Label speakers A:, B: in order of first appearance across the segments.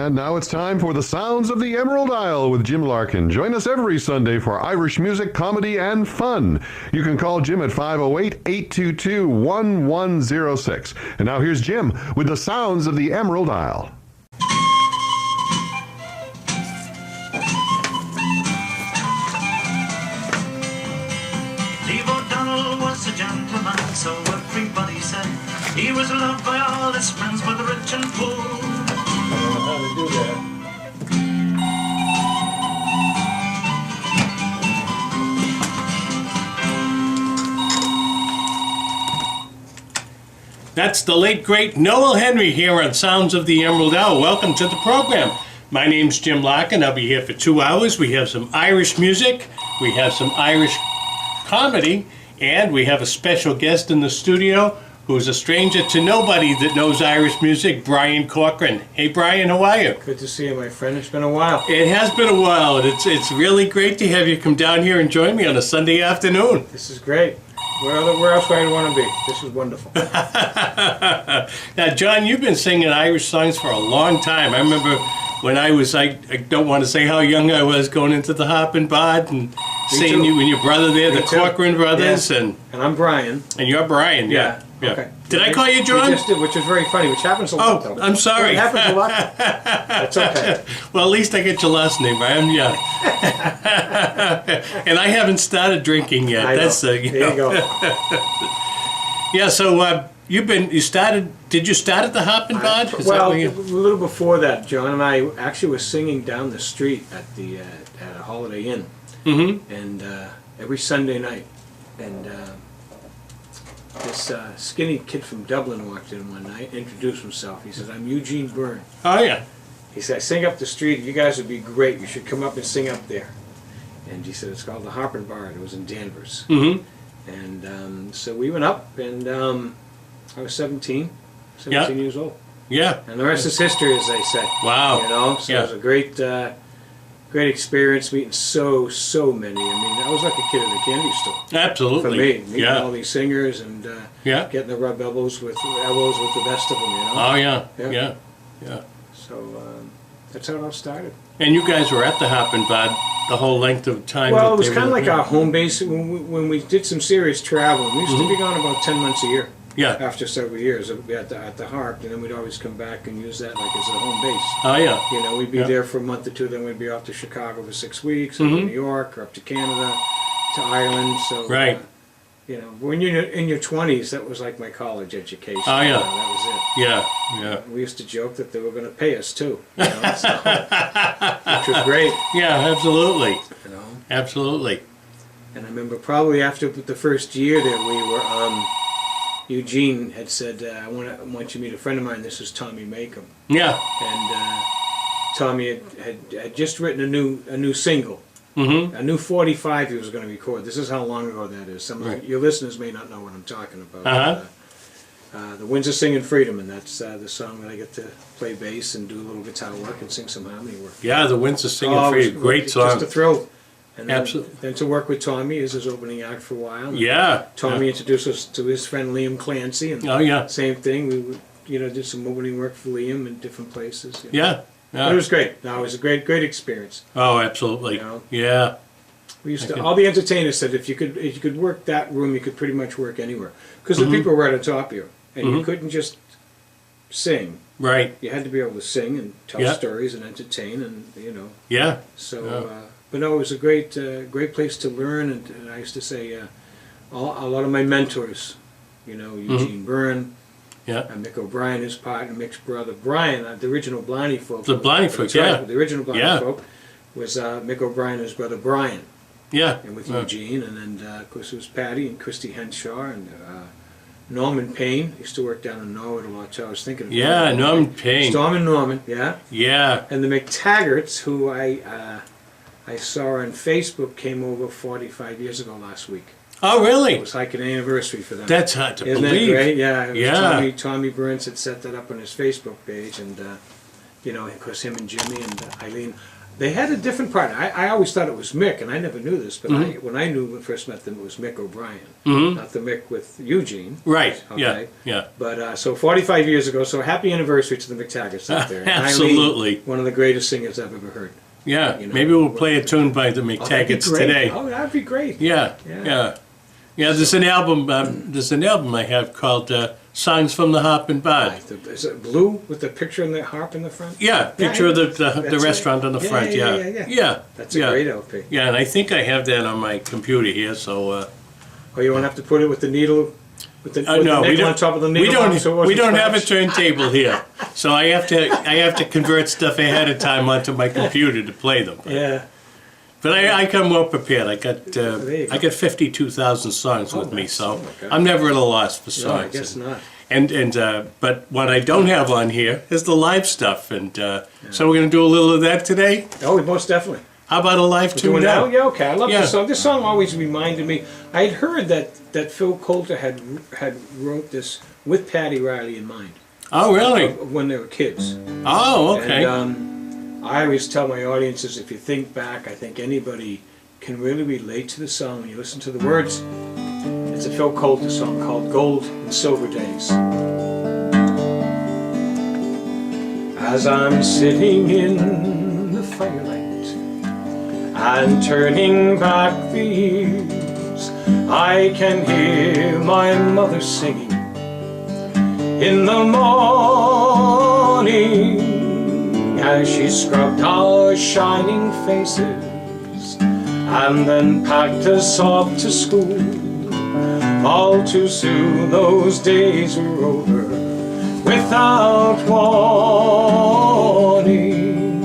A: And now it's time for the Sounds of the Emerald Isle with Jim Larkin. Join us every Sunday for Irish music, comedy, and fun. You can call Jim at 508-822-1106. And now here's Jim with the Sounds of the Emerald Isle.
B: Steve O'Donnell was a gentleman, so everybody said. He was loved by all his friends, both rich and poor.
C: I don't know how to do that.
D: That's the late, great Noel Henry here on Sounds of the Emerald Isle. Welcome to the program. My name's Jim Larkin. I'll be here for 2 hours. We have some Irish music, we have some Irish comedy, and we have a special guest in the studio who's a stranger to nobody that knows Irish music, Brian Corcoran. Hey, Brian, how are you?
C: Good to see you, my friend. It's been a while.
D: It has been a while, and it's really great to have you come down here and join me on a Sunday afternoon.
C: This is great. Where else would I want to be? This is wonderful.
D: Now, John, you've been singing Irish songs for a long time. I remember when I don't want to say how young I was, going into the Harpin Bard and seeing
C: too.
D: you and your brother there,
C: Me
D: the
C: too.
D: Corcoran brothers,
C: Yeah.
D: and
C: I'm Brian.
D: you're Brian, yeah.
C: Okay.
D: Did I call you John?
C: You just did, which is very funny, which happens a lot, though.
D: I'm sorry.
C: It happens a lot. That's okay.
D: Well, at least I get your last name. I am young. And I haven't started drinking yet.
C: I know.
D: That's
C: There you go.
D: Yeah, so did you start at the Harpin Bard? Is that
C: Well,
D: where
C: a
D: you-
C: little before that, John and I actually were singing down the street at a Holiday Inn, and every Sunday night, and this skinny kid from Dublin walked in one night, introduced himself. He said, "I'm Eugene Byrne."
D: Oh, yeah.
C: He said, "I sing up the street. You guys would be great. You should come up and sing up there." And he said, "It's called the Harpin Bard." It was in Danvers.
D: Mm-hmm.
C: And so we went up, and I was 17
D: Yeah.
C: years old.
D: Yeah.
C: And the rest is history, as they say.
D: Wow.
C: You know, so
D: Yeah.
C: it was a great experience meeting so many. I mean, I was like a kid at a candy store.
D: Absolutely.
C: For me, meeting all
D: Yeah.
C: these singers and
D: Yeah.
C: getting to rub elbows with the best of them, you know.
D: Oh, yeah.
C: Yeah.
D: Yeah. Yeah.
C: So that's how it all started.
D: And you guys were at the Harpin Bard the whole length of time.
C: Well,
D: that
C: it was
D: they
C: kind of
D: were-
C: like our home base when we did some serious travel. We used to be gone about 10 months a year.
D: Yeah.
C: After several years at the Harp, and then we'd always come back and use that like as a home base.
D: Oh, yeah.
C: You know, we'd be
D: Yeah.
C: there for a month or two, then we'd be off to Chicago for 6 weeks, or to New York, or up to Canada, to Ireland. So,
D: Right.
C: You know, when you're in your 20s, that was like my college education.
D: Oh, yeah.
C: You know, that was it.
D: Yeah. Yeah.
C: We used to joke that they were going to pay us too, you know, so, which was great,
D: Yeah, absolutely.
C: you know.
D: Absolutely.
C: And I remember probably after the first year that we were, Eugene had said, I want you to meet a friend of mine. This is Tommy Makem.
D: Yeah.
C: And Tommy had just written a new single,
D: Mm-hmm.
C: a new 45 he was going to record. This is how long ago that is. Some
D: Right.
C: of your listeners may not know what I'm talking about.
D: Uh-huh.
C: The Winds of Singing Freedom, and that's the song that I get to play bass and do a little guitar work and sing some harmony work.
D: Yeah, the Winds of Singing
C: Oh, it
D: Free.
C: was
D: Great
C: just
D: song.
C: a thrill. And
D: Absolutely.
C: then to work with Tommy as his opening act for a while. And
D: Yeah.
C: Tommy introduced us to his friend Liam Clancy, and
D: Oh, yeah.
C: same thing. We would, did some opening work for Liam in different places. you know.
D: Yeah.
C: But
D: Yeah.
C: it was great. No, it was a great experience.
D: Oh, absolutely.
C: You know?
D: Yeah.
C: We used to.
D: could-
C: All the entertainers said if you could work that room, you could pretty much work anywhere because the people were at the top of you, and you couldn't just sing.
D: Right.
C: You had to be able to sing and tell
D: Yeah.
C: stories and entertain, and
D: Yeah.
C: So,
D: Yeah.
C: but no, it was a great place to learn, and I used to say a lot of my mentors, Eugene Byrne,
D: Yeah.
C: Mick O'Brien, his partner, Mick's brother Brian, the original Blarney folk.
D: The Blarney folk,
C: That's right,
D: yeah.
C: the original Blarney
D: Yeah.
C: folk was Mick O'Brien and his brother Brian,
D: Yeah.
C: and with Eugene, and then of course it was Patty and Christy Henshaw and Norman Payne. Used to work down in Norwood a lot too. I was thinking of
D: Yeah.
C: him.
D: Norman Payne.
C: Storm and Norman, yeah.
D: Yeah.
C: And the McTaggarts, who I saw on Facebook, came over 45 years ago last week.
D: Oh,
C: It
D: really?
C: was like an anniversary for them.
D: That's hard to
C: Isn't
D: believe.
C: that great? Yeah. It was
D: Yeah.
C: Tommy Burns had set that up on his Facebook page, and of course him and Jimmy and Eileen. They had a different partner. I always thought it was Mick, and I never knew this, but when I first met them, it was Mick O'Brien, not the Mick with Eugene.
D: Right.
C: Okay.
D: Yeah.
C: But so 45 years ago, so happy anniversary to the McTaggarts out there. And
D: Absolutely.
C: Eileen, one of the greatest singers I've ever heard.
D: Yeah.
C: You know,
D: Maybe we'll play a tune by the
C: That'd be
D: McTaggarts
C: great.
D: today.
C: Oh, that'd be great.
D: Yeah. There's an album. There's an album I have called "Songs from the Harp and Bard."
C: Is it blue with the picture and the harp in the front?
D: Yeah, picture of the
C: That's
D: restaurant
C: right.
D: on the
C: Yeah,
D: front.
C: yeah. That's a great LP.
D: Yeah, and I think I have that on my computer here. So
C: Oh, you won't have to put it with the needle, with the
D: no, we
C: nickel on
D: don't.
C: top of the needle.
D: We don't.
C: box so it wasn't
D: We don't have a
C: scratched?
D: turntable here, so I have to convert stuff ahead of time onto my computer to play them.
C: Yeah.
D: But I come well prepared. I got
C: you go.
D: 52,000 songs with me,
C: nice.
D: so
C: Oh, my God.
D: I'm never at a loss for
C: No, I
D: songs.
C: guess not.
D: But what I don't have on here is the live stuff, and so we're gonna do a little of that today.
C: Oh, most definitely.
D: How about a live tune
C: Doing
D: now?
C: now? Yeah, okay. I love
D: Yeah.
C: this song. This song always reminded me. I had heard that Phil Coulter had wrote this with Patty Riley in mind
D: Oh, really?
C: when they were kids.
D: Oh, okay.
C: And I always tell my audiences, if you think back, I think anybody can really relate to the song when you listen to the words. It's a Phil Coulter song called Gold and Silver Days. As I'm sitting in the firelight and turning back the years, I can hear my mother singing in the morning as she scrubbed our shining faces and then packed us off to school. All too soon those days were over without warning.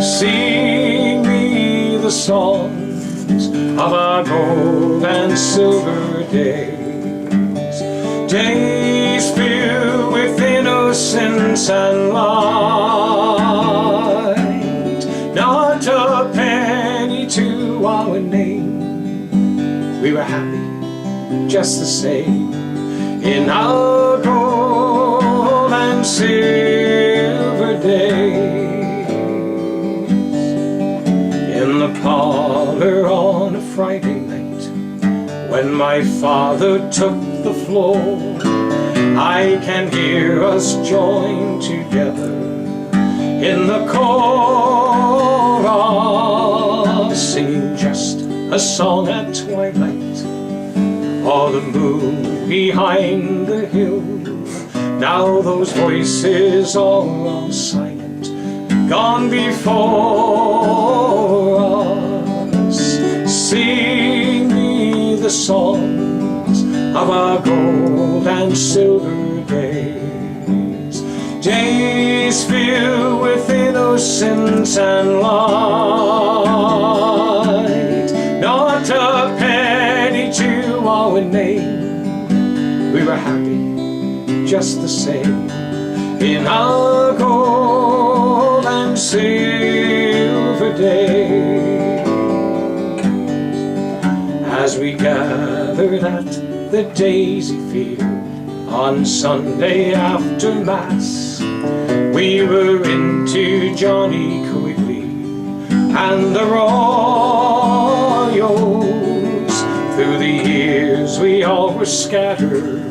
C: Sing me the songs of our gold and silver days, days filled with innocence and light. Not a penny to our name, we were happy just the same in our gold and silver days. In the parlor on a Friday night, when my father took the floor, I can hear us join together in the chorus, singing just a song at twilight, or the moon behind the hill. Now those voices all are silent, gone before us. Sing me the songs of our gold and silver days, days filled with innocence and light. Not a penny to our name, we were happy just the same in our gold and silver days. As we gathered at the daisy field on Sunday after Mass, we were into Johnny Quigley and the Royals. Through the years we all were scattered,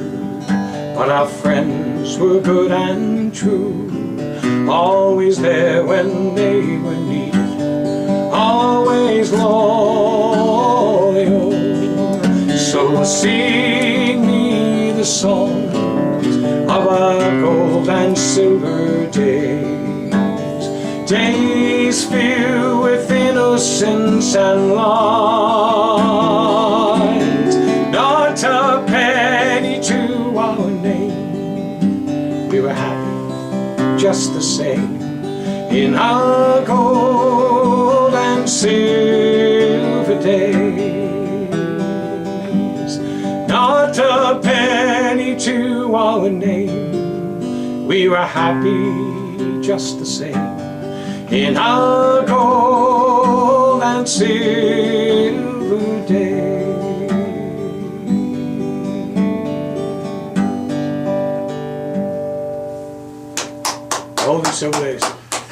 C: but our friends were good and true, always there when they were needed, always loyal. So sing me the songs of our gold and silver days, days filled with innocence and light. Not a penny to our name, we were happy just the same in our gold and silver days. Not a penny to our name, we were happy just the same in our gold and silver days. Gold and silver days.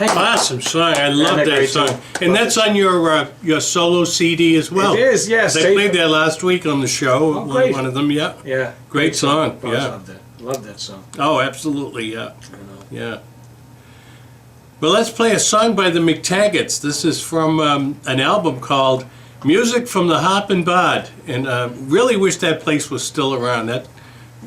C: Thank you.
D: Awesome song. I love
C: a
D: that
C: great
D: song.
C: song.
D: And that's on your solo CD as well.
C: It is, yes.
D: They played that last week on the show.
C: Oh, great.
D: One of them, yeah.
C: Yeah.
D: Great song,
C: I
D: yeah.
C: love that. Love that song.
D: Oh, absolutely, yeah.
C: You know.
D: Yeah. Well, let's play a song by the McTaggarts. This is from an album called Music from the Harp and Bard. And really wish that place was still around.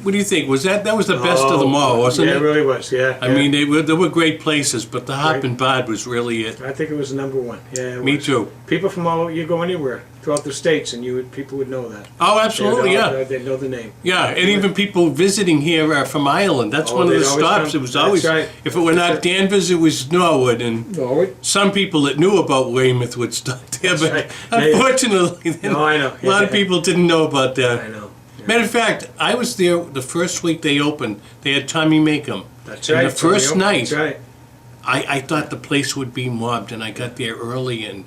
D: What do you think? That was the best of them all, wasn't
C: Yeah,
D: it?
C: it really was, yeah.
D: I mean, they were great places, but the Harp
C: Right.
D: and Bard was really it.
C: I think it was number one. Yeah, it
D: Me
C: was.
D: too.
C: People from you go anywhere throughout the states, and people would know that.
D: Oh, absolutely, yeah.
C: They'd know the name.
D: Yeah, and even people visiting here from Ireland. That's
C: Oh,
D: one of the
C: they'd always
D: stops.
C: come.
D: It was
C: That's
D: always,
C: right.
D: if it were not Danvers, it was Norwood. And
C: Norwood?
D: some people that knew about Weymouth would stop there. But
C: right.
D: unfortunately,
C: No, I know.
D: a lot of people didn't know about that.
C: I know. Yeah.
D: Matter of fact, I was there the first week they opened. They had Tommy Makem.
C: That's
D: and
C: right.
D: the first
C: Tommy O.
D: night,
C: That's right.
D: I thought the place would be mobbed, and I got there early, and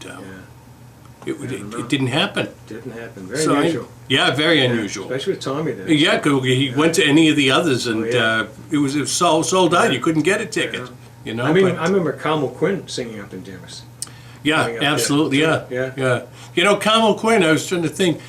D: it didn't happen.
C: Didn't happen. Very
D: So
C: unusual.
D: yeah, very unusual.
C: Especially with Tommy there.
D: Yeah, 'cause he went to any of the others, and
C: yeah.
D: it was sold out. You couldn't get a ticket. You know.
C: I mean,
D: but-
C: I remember Carmel Quinn singing up in Danvers.
D: yeah,
C: coming up there.
D: absolutely. Yeah,
C: Yeah.
D: You know, Carmel Quinn. I was trying to think.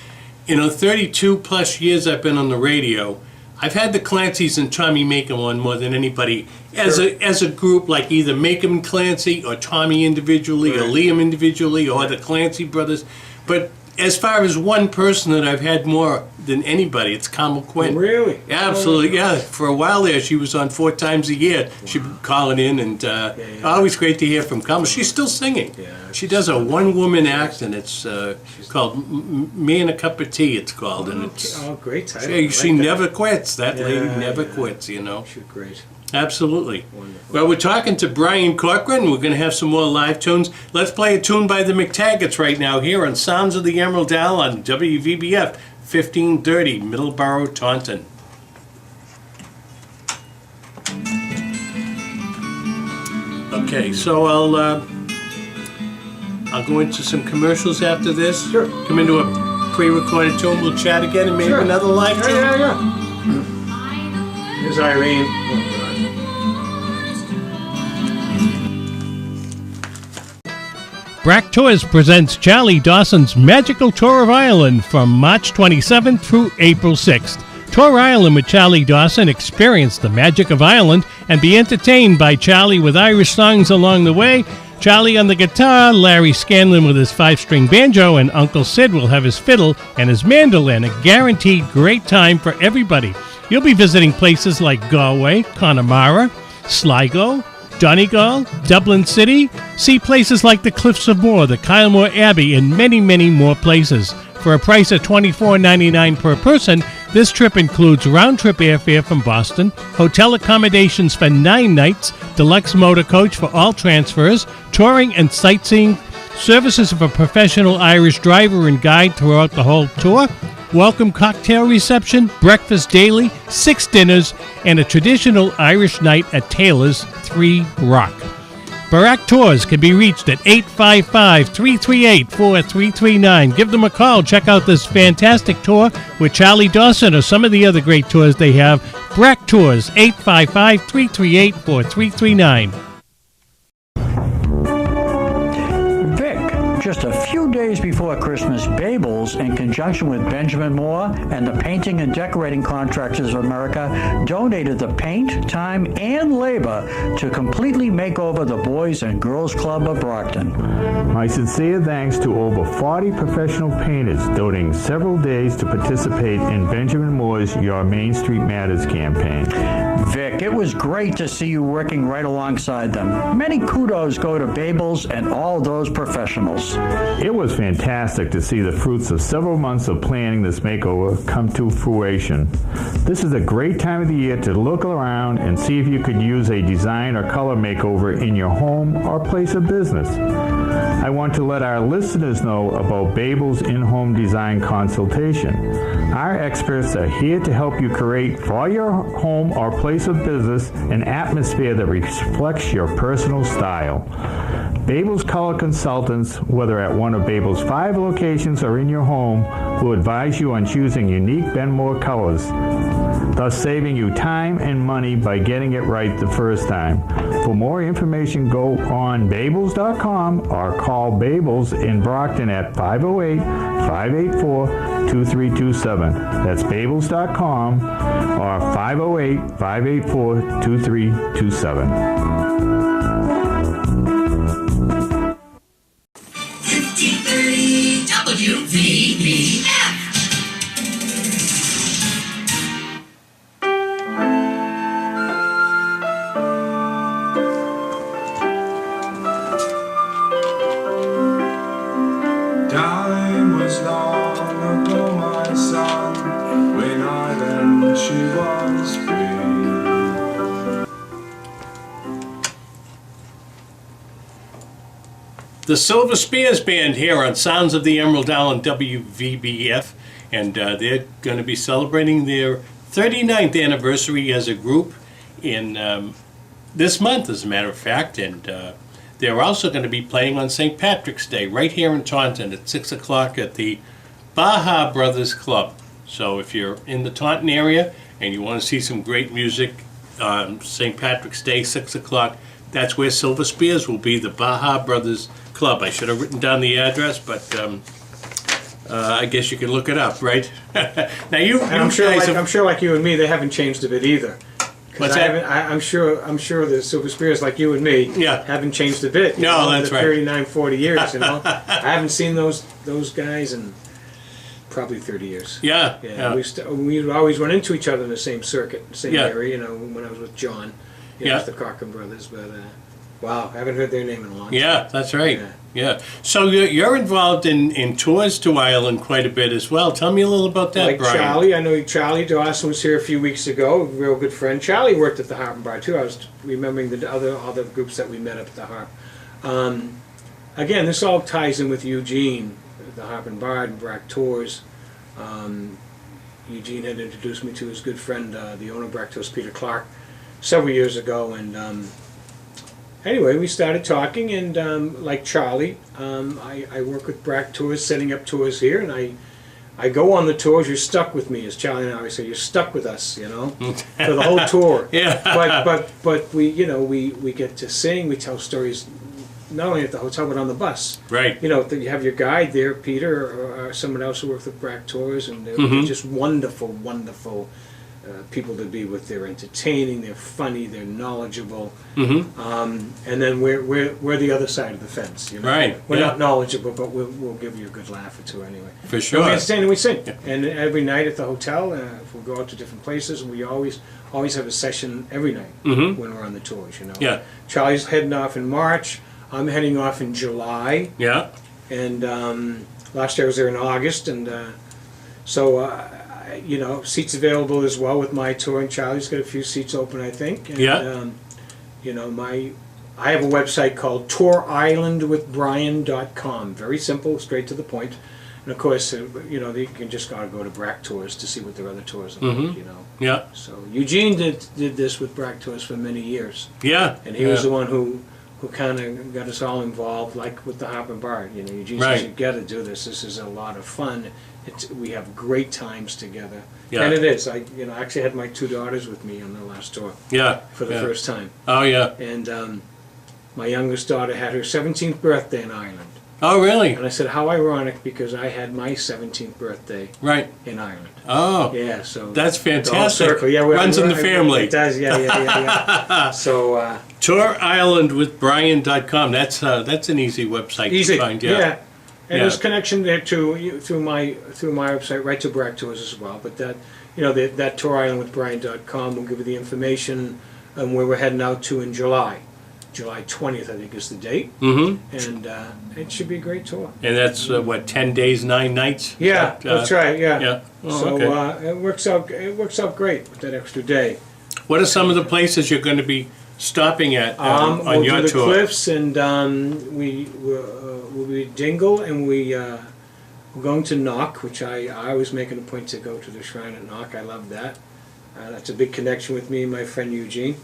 D: 32 plus years I've been on the radio. I've had the Clancys and Tommy Makem on more than anybody as a group, like either Makem and Clancy or Tommy individually or
C: Right.
D: Liam individually or the Clancy brothers. But as far as one person that I've had more than anybody, it's Carmel Quinn.
C: Really?
D: Absolutely, yeah. For a while there, she was on 4 times a year. She'd be calling in, and always great to hear from Carmel. She's still singing.
C: Yeah,
D: She does a one-woman act, and it's called Me and a Cup of Tea, it's called. And it's
C: great title. I
D: she
C: like that.
D: never quits. That lady
C: Yeah,
D: never
C: yeah.
D: quits, you know.
C: She's great.
D: Absolutely.
C: Wonderful.
D: Well, we're talking to Brian Corcoran. We're going to have some more live tunes. Let's play a tune by the McTaggarts right now here on Sounds of the Emerald Isle on WVBF 1530, Middleborough, Taunton. Okay, so I'll go into some commercials after this.
C: Sure.
D: Come into a pre-recorded tune. We'll chat again and maybe
C: Sure.
D: another live tune.
C: Yeah. Here's Irene.
E: Brack Tours presents Charlie Dawson's Magical Tour of Ireland from March 27th through April 6th. Tour Ireland with Charlie Dawson, experience the magic of Ireland, and be entertained by Charlie with Irish songs along the way. Charlie on the guitar, Larry Scanlon with his 5-string banjo, and Uncle Sid will have his fiddle and his mandolin. A guaranteed great time for everybody. You'll be visiting places like Galway, Connemara, Sligo, Donegal, Dublin City. See places like the Cliffs of Moher, the Kylemore Abbey, and many, many more places. For a price of $24.99 per person, this trip includes round-trip airfare from Boston, hotel accommodations for 9 nights, deluxe motor coach for all transfers, touring and sightseeing, services of a professional Irish driver and guide throughout the whole tour, welcome cocktail reception, breakfast daily, 6 dinners, and a traditional Irish night at Taylor's 3 Rock. Barak Tours can be reached at 855-338-4339. Give them a call. Check out this fantastic tour with Charlie Dawson or some of the other great tours they have. Barak Tours, 855-338-4339.
F: Just a few days before Christmas, Babels, in conjunction with Benjamin Moore and the Painting and Decorating Contractors of America, donated the paint, time, and labor to completely make over the Boys and Girls Club of Brockton.
G: My sincere thanks to over 40 professional painters donating several days to participate in Benjamin Moore's Your Main Street Matters campaign.
F: Vic, it was great to see you working right alongside them. Many kudos go to Babels and all those professionals.
G: It was fantastic to see the fruits of several months of planning this makeover come to fruition. This is a great time of the year to look around and see if you could use a design or color makeover in your home or place of business. I want to let our listeners know about Babel's in-home design consultation. Our experts are here to help you create for your home or place of business an atmosphere that reflects your personal style. Babel's color consultants, whether at one of Babel's 5 locations or in your home, will advise you on choosing unique Benmore colors. thus saving you time and money by getting it right the first time. For more information, go on Babels.com or call Babels in Brockton at 508-584-2327. That's Babels.com or 508-584-2327.
B: 1530 WVBF.
H: Time was long ago, my son, when I learned she was free.
D: The Silver Spears Band here on Sounds of the Emerald Isle on WVBF, and they're going to be celebrating their 39th anniversary as a group in this month, as a matter of fact, and they're also going to be playing on St. Patrick's Day right here in Taunton at 6 o'clock at the Baja Brothers Club. So if you're in the Taunton area and you want to see some great music on St. Patrick's Day, 6 o'clock, that's where Silver Spears will be, the Baja Brothers Club. I should have written down the address, but I guess you can look it up, right? Now
C: I'm sure, like you and me, they haven't changed a bit either.
D: What's that?
C: I'm sure the Silver Spears, like you and me,
D: Yeah.
C: haven't changed a bit.
D: No, that's right.
C: 39, 40 years, you know. I haven't seen those guys in probably 30 years.
D: Yeah.
C: We would always run into each other in the same circuit, same
D: Yeah.
C: area, you know, when I was with John,
D: Yeah.
C: with the Corcoran brothers, but wow, I haven't heard their name in a long time.
D: Yeah, that's right.
C: Yeah.
D: Yeah. So you're involved in tours to Ireland quite a bit as well. Tell me a little about that,
C: Like
D: Brian.
C: Charlie, I know Charlie Dawson was here a few weeks ago, a real good friend. Charlie worked at the Harp and Bar too. I was remembering the other groups that we met up at the Harp. Again, this all ties in with Eugene, the Harp and Bar and Brack Tours. Eugene had introduced me to his good friend, the owner of Brack Tours, Peter Clark, several years ago, and anyway, we started talking, and like Charlie, I work with Brack Tours, setting up tours here, and I go on the tours. You're stuck with me, as Charlie and I always say. You're stuck with us, you know, for the whole tour.
D: Yeah.
C: But we, you know, we get to sing. We tell stories, not only at the hotel but on the bus.
D: Right.
C: You know, you have your guide there, Peter, or someone else who works with Brack Tours, and they're just wonderful people to be with. They're entertaining, they're funny, they're knowledgeable, and then we're the other side of the fence. You know?
D: Right,
C: We're
D: yeah.
C: not knowledgeable, but we'll give you a good laugh or two anyway.
D: For sure.
C: And we entertain and we sing, and every night at the hotel, we'll go out to different places, and we always have a session every night when we're on the tours. You know.
D: Yeah.
C: Charlie's heading off in March. I'm heading off in July,
D: Yeah.
C: and last year I was there in August, and so. You know, seats available as well with my tour, and Charlie's got a few seats open, I think. And,
D: Yeah.
C: You know, I have a website called tourislandwithbrian.com. Very simple, straight to the point. And of course, you know, you can just gotta go to Brack Tours to see what their other tours are like, you know.
D: Yeah.
C: So Eugene did this with Brack Tours for many years,
D: Yeah.
C: and he was the one who kind of got us all involved, like with the Harp and Bar. You know, Eugene
D: Right.
C: says, you got to do this. This is a lot of fun. We have great times together,
D: Yeah.
C: and it is. I actually had my two daughters with me on the last tour
D: Yeah.
C: for the
D: Yeah.
C: first time,
D: Oh, yeah.
C: and my youngest daughter had her 17th birthday in Ireland,
D: Oh, really?
C: and I said, how ironic, because I had my 17th birthday
D: Right.
C: in Ireland.
D: Oh.
C: Yeah, so
D: That's
C: the whole
D: fantastic.
C: circle. Yeah,
D: Runs in the family.
C: It does. Yeah. So.
D: TourIslandWithBrian.com. That's an easy website
C: Easy,
D: to find.
C: yeah. And
D: Yeah.
C: there's connection there too through my website, right to Brack Tours as well. But that, you know, that tourislandwithbrian.com will give you the information on where we're heading out to in July. July 20th, I think, is the date.
D: Mm-hmm.
C: And it should be a great tour.
D: And that's what, 10 days, 9 nights?
C: Yeah, that's right. Yeah.
D: Yeah. Oh,
C: So
D: okay.
C: it works out great with that extra day.
D: What are some of the places you're going to be stopping at on
C: We'll
D: your
C: do the
D: tour?
C: Cliffs, and we'll be Dingle, and we're going to Knock, which I always make it a point to go to the shrine at Knock. I love that. That's a big connection with me and my friend Eugene.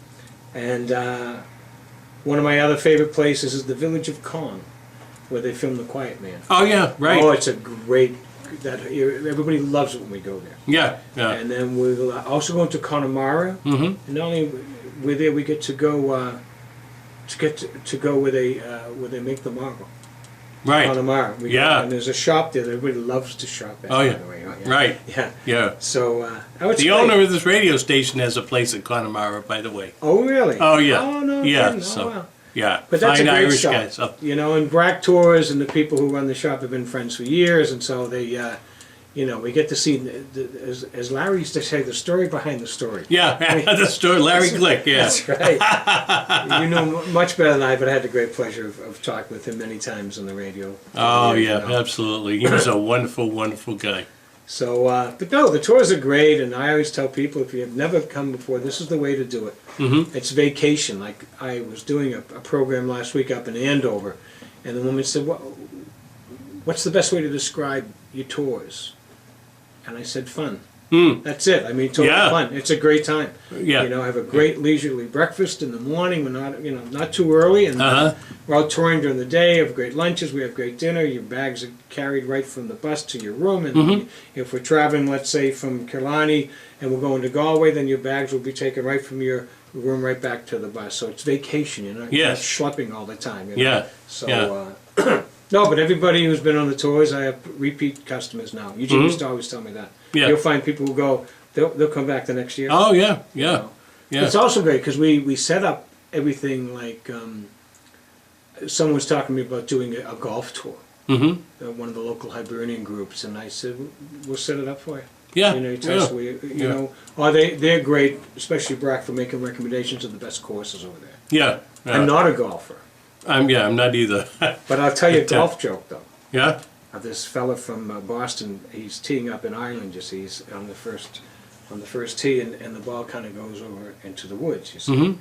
C: And one of my other favorite places is the village of Caen, where they filmed The Quiet Man.
D: Oh, yeah, right.
C: Oh, it's a great everybody loves it when we go there.
D: Yeah, yeah.
C: And then we'll also go into Connemara. And not only we're there, we get to go to go where they make the marble.
D: Right.
C: Connemara.
D: Yeah.
C: And there's a shop there that everybody loves to shop at.
D: Oh, yeah.
C: By the way.
D: Right.
C: Yeah.
D: Yeah.
C: So it's
D: The
C: great.
D: owner of this radio station has a place in Connemara, by the way.
C: Oh really?
D: Oh, yeah.
C: Oh no.
D: Yeah,
C: kidding.
D: so-
C: Oh, wow.
D: Yeah.
C: But that's
D: Fine
C: a great
D: Irish
C: shop.
D: guys. Oh,
C: You know, and Brack Tours and the people who run the shop have been friends for years, and so they, you know, we get to see, as Larry used to say, the story behind the story.
D: yeah, the story, Larry Glick, yeah.
C: That's right. You know much better than I, but I had the great pleasure of talking with him many times on the radio.
D: Oh,
C: You
D: yeah,
C: know.
D: absolutely. He was a wonderful, wonderful guy.
C: So, but no, the tours are great, and I always tell people, if you have never come before, this is the way to do it. It's vacation. Like, I was doing a program last week up in Andover, and the woman said, what's the best way to describe your tours? And I said, fun. That's it. I mean, totally
D: Yeah.
C: fun. It's a great time.
D: Yeah.
C: You know, have a great leisurely breakfast in the morning. We're not, you know, not too early, and we're out touring during the day. Have great lunches. We have great dinner. Your bags are carried right from the bus to your room. And if we're traveling, let's say from Killarney, and we're going to Galway, then your bags will be taken right from your room right back to the bus. So it's vacation. You're not schlepping all the time. You know?
D: Yeah.
C: So. No, but everybody who's been on the tours, I have repeat customers now. Eugene used to always tell me that.
D: Yeah.
C: You'll find people who go, they'll come back the next year.
D: Oh, yeah, yeah. Yeah.
C: It's also great because we set up everything like, someone was talking to me about doing a golf tour. One of the local Hibernian groups, and I said, we'll set it up for you.
D: Yeah.
C: You know, you tell us you know, they're great, especially Brack, for making recommendations of the best courses over there.
D: Yeah.
C: I'm not a golfer,
D: I'm not either.
C: but I'll tell you a golf joke though.
D: Yeah?
C: This fella from Boston, he's teeing up in Ireland, you see, he's on the first tee, and the ball kind of goes over into the woods, you see. And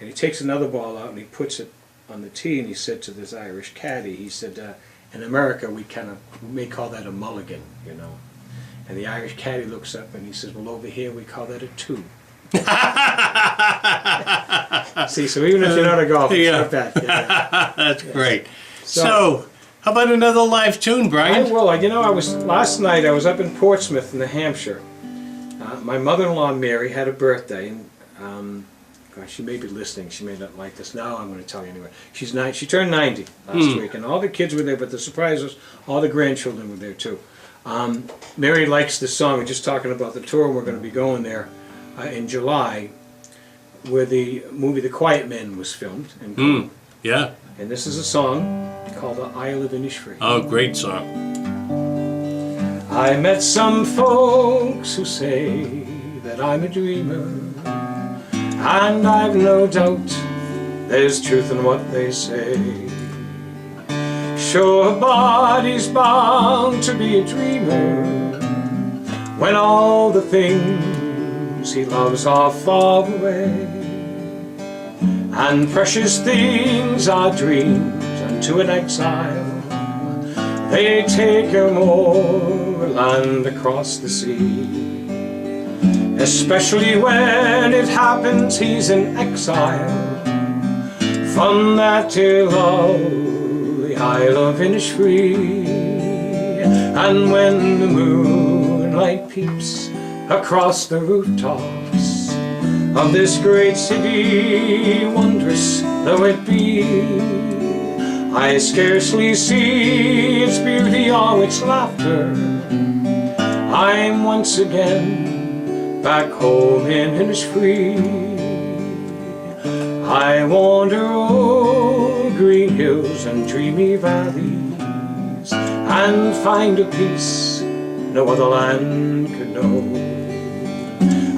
C: he takes another ball out and he puts it on the tee, and he said to this Irish caddy, he said, in America we may call that a mulligan, you know. And the Irish caddy looks up and he says, well, over here we call that a two. See, so even if you're not a golfer, it's not bad. Yeah.
D: That's great. So, how about another live tune, Brian?
C: I will. You know, last night I was up in Portsmouth, New Hampshire. My mother-in-law Mary had a birthday, and gosh, she may be listening. She may not like this. Now I'm going to tell you anyway. She turned 90 last week, and all the kids were there. But the surprise was all the grandchildren were there too. Mary likes this song. We're just talking about the tour. We're going to be going there in July, where the movie The Quiet Man was filmed.
D: Yeah.
C: And this is a song called The Isle of Innisfree.
D: Oh, great song.
C: I met some folks who say that I'm a dreamer, and I've no doubt there's truth in what they say. Sure, a body's bound to be a dreamer when all the things he loves are far away, and precious things are dreams unto an exile. They take him o'er land across the sea, especially when it happens he's in exile from that dear lovely Isle of Innisfree. And when the moonlight peeps across the rooftops of this great city, wondrous though it be, I scarcely see its beauty or its laughter. I'm once again back home in Innisfree. I wander o'er green hills and dreamy valleys, and find a peace no other land could know.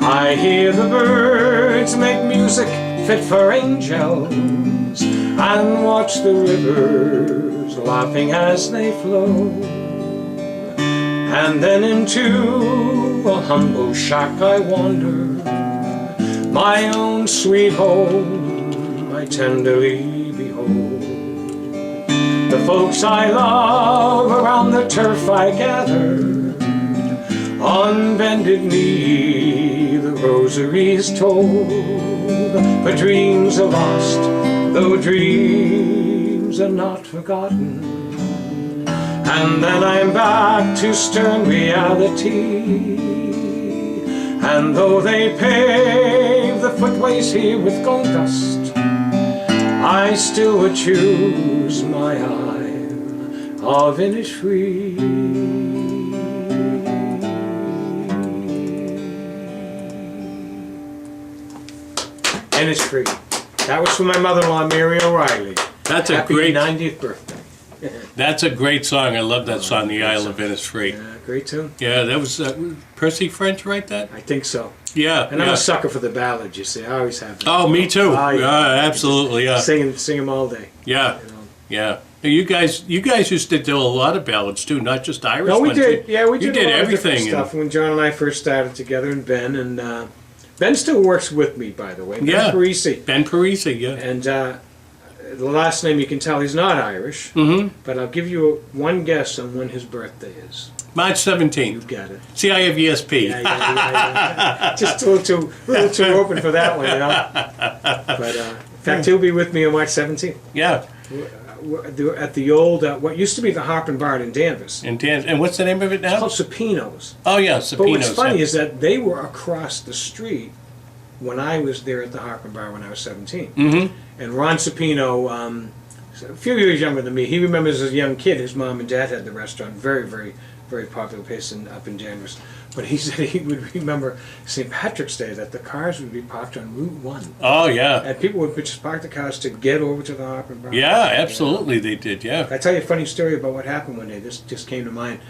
C: I hear the birds make music fit for angels, and watch the rivers laughing as they flow. And then into a humble shack I wander, my own sweet home I tenderly behold. The folks I love around the turf I gathered, on bended knee the rosary is told. But dreams are lost, though dreams are not forgotten, And then I'm back to stern reality. And though they pave the footways here with gold dust, I still would choose my isle of Innisfree. Innisfree. That was for my mother-in-law, Mary O'Reilly.
D: That's a
C: Happy
D: great
C: 90th birthday.
D: That's a great song. I love that song, The Isle of Innisfree.
C: Yeah, great tune.
D: Yeah, that was Percy French write that?
C: I think so.
D: Yeah.
C: And I'm
D: yeah.
C: a sucker for the ballads, you see. I always have.
D: Oh, me too.
C: Oh,
D: yeah, absolutely. Yeah.
C: Sing them all day.
D: Yeah.
C: You know.
D: Yeah. You guys used to do a lot of ballads too, not just Irish
C: No, we
D: ones.
C: did. Yeah, we did.
D: You did
C: a lot of different
D: everything.
C: stuff when John and I first started together, and Ben, and Ben still works with me, by the way. Ben
D: Yeah.
C: Parisi.
D: Ben Parisi, yeah.
C: And the last name, you can tell he's not Irish.
D: Mm-hmm.
C: But I'll give you one guess on when his birthday is.
D: March 17th.
C: You've got it.
D: See, I have ESP.
C: Yeah. Just a little too open for that one, you know. But in fact, he'll be with me on March 17th.
D: Yeah.
C: At the old, what used to be the Harp and Bar in Danvers.
D: And what's the name of it
C: It's
D: now?
C: called Supino's.
D: Oh, yeah, Supino's.
C: But what's funny
D: yeah.
C: is that they were across the street when I was there at the Harp and Bar when I was 17.
D: Mm-hmm.
C: And Ron Supino, a few years younger than me, he remembers as a young kid, his mom and dad had the restaurant, very, very, very popular place up in Danvers. But he said he would remember St. Patrick's Day, that the cars would be parked on Route 1.
D: Oh, yeah.
C: And people would just park the cars to get over to the Harp and Bar.
D: Yeah, absolutely they did, yeah.
C: I tell you a funny story about what happened one day. This just came to mind.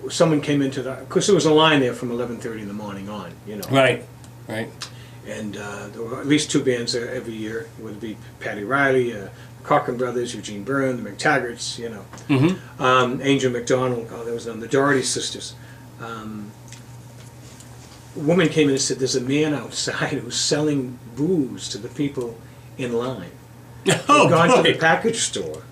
C: Someone came into because there was a line there from 11:30 in the morning on, you know.
D: Right.
C: And there were at least two bands there every year. It would be Patty Riley, Corcoran Brothers, Eugene Byrne, the McTaggarts, you know.
D: Mm-hmm.
C: Angel McDonald, there was the Doherty sisters. A woman came in and said, there's a man outside who's selling booze to the people in line.
D: Oh,
C: They've gone
D: boy.
C: to the package store.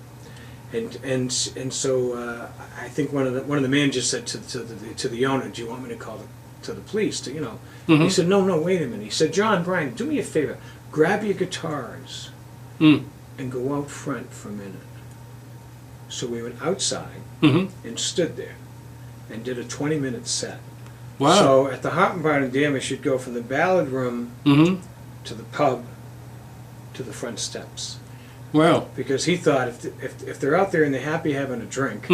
C: And so I think one of the managers said to the owner, "Do you want me to call to the police?" To, you know, He said, "No, wait a minute." He said, "John, Brian, do me a favor, grab your guitars and go out front for a minute." So we went outside and stood there and did a 20-minute set.
D: Wow.
C: So at the Harp and Bar in Danvers, you'd go from the ballad room to the pub to the front steps.
D: Wow.
C: Because he thought if they're out there and they're happy having a drink,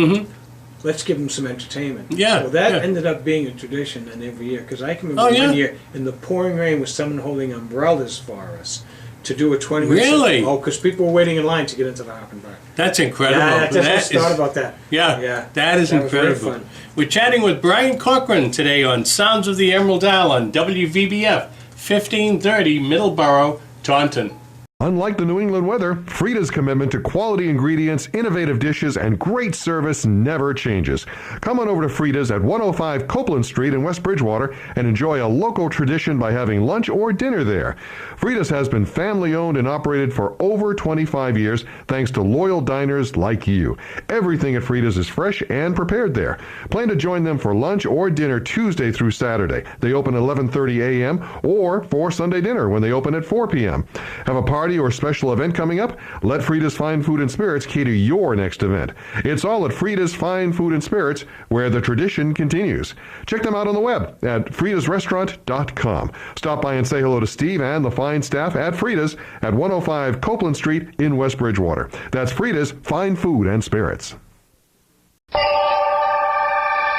C: let's give them some entertainment.
D: Yeah,
C: Well, that
D: yeah.
C: ended up being a tradition, and every year, because I can remember one year in the pouring rain with someone holding umbrellas for us to do a 20-minute.
D: Really?
C: Oh, because people were waiting in line to get into the Harp and Bar.
D: That's incredible.
C: Yeah, I just thought about that.
D: Yeah, that is
C: That was very
D: incredible.
C: fun.
D: We're chatting with Brian Corcoran today on Sounds of the Emerald Isle on WVBF, 1530 Middleborough, Taunton.
A: Unlike the New England weather, Frida's commitment to quality ingredients, innovative dishes, and great service never changes. Come on over to Frida's at 105 Copeland Street in West Bridgewater and enjoy a local tradition by having lunch or dinner there. Frida's has been family-owned and operated for over 25 years thanks to loyal diners like you. Everything at Frida's is fresh and prepared there. Plan to join them for lunch or dinner Tuesday through Saturday. They open at 11:30 a.m. or for Sunday dinner when they open at 4 p.m. Have a party or special event coming up? Let Frida's Fine Food and Spirits cater your next event. It's all at Frida's Fine Food and Spirits, where the tradition continues. Check them out on the web at fridasrestaurant.com. Stop by and say hello to Steve and the fine staff at Frida's at 105 Copeland Street in West Bridgewater. That's Frida's Fine Food and Spirits.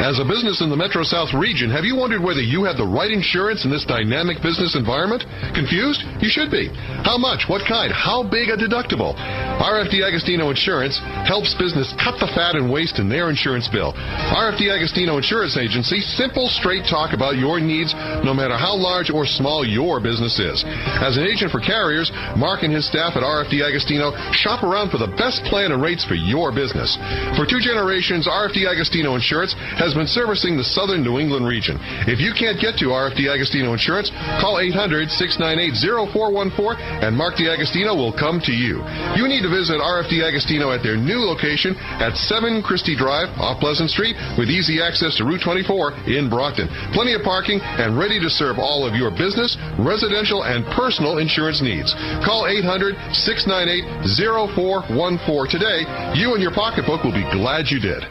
A: As a business in the Metro South region, have you wondered whether you have the right insurance in this dynamic business environment? Confused? You should be. How much? What kind? How big a deductible? RFD Agostino Insurance helps business cut the fat and waste in their insurance bill. RFD Agostino Insurance Agency, simple, straight talk about your needs, no matter how large or small your business is. As an agent for carriers, Mark and his staff at RFD Agostino shop around for the best plan and rates for your business. For 2 generations, RFD Agostino Insurance has been servicing the southern New England region. If you can't get to RFD Agostino Insurance, call 800-698-0414 and Mark DiAgostino will come to you. You need to visit RFD Agostino at their new location at 7 Christie Drive off Pleasant Street with easy access to Route 24 in Brockton. Plenty of parking and ready to serve all of your business, residential, and personal insurance needs. Call 800-698-0414 today. You and your pocketbook will be glad you did.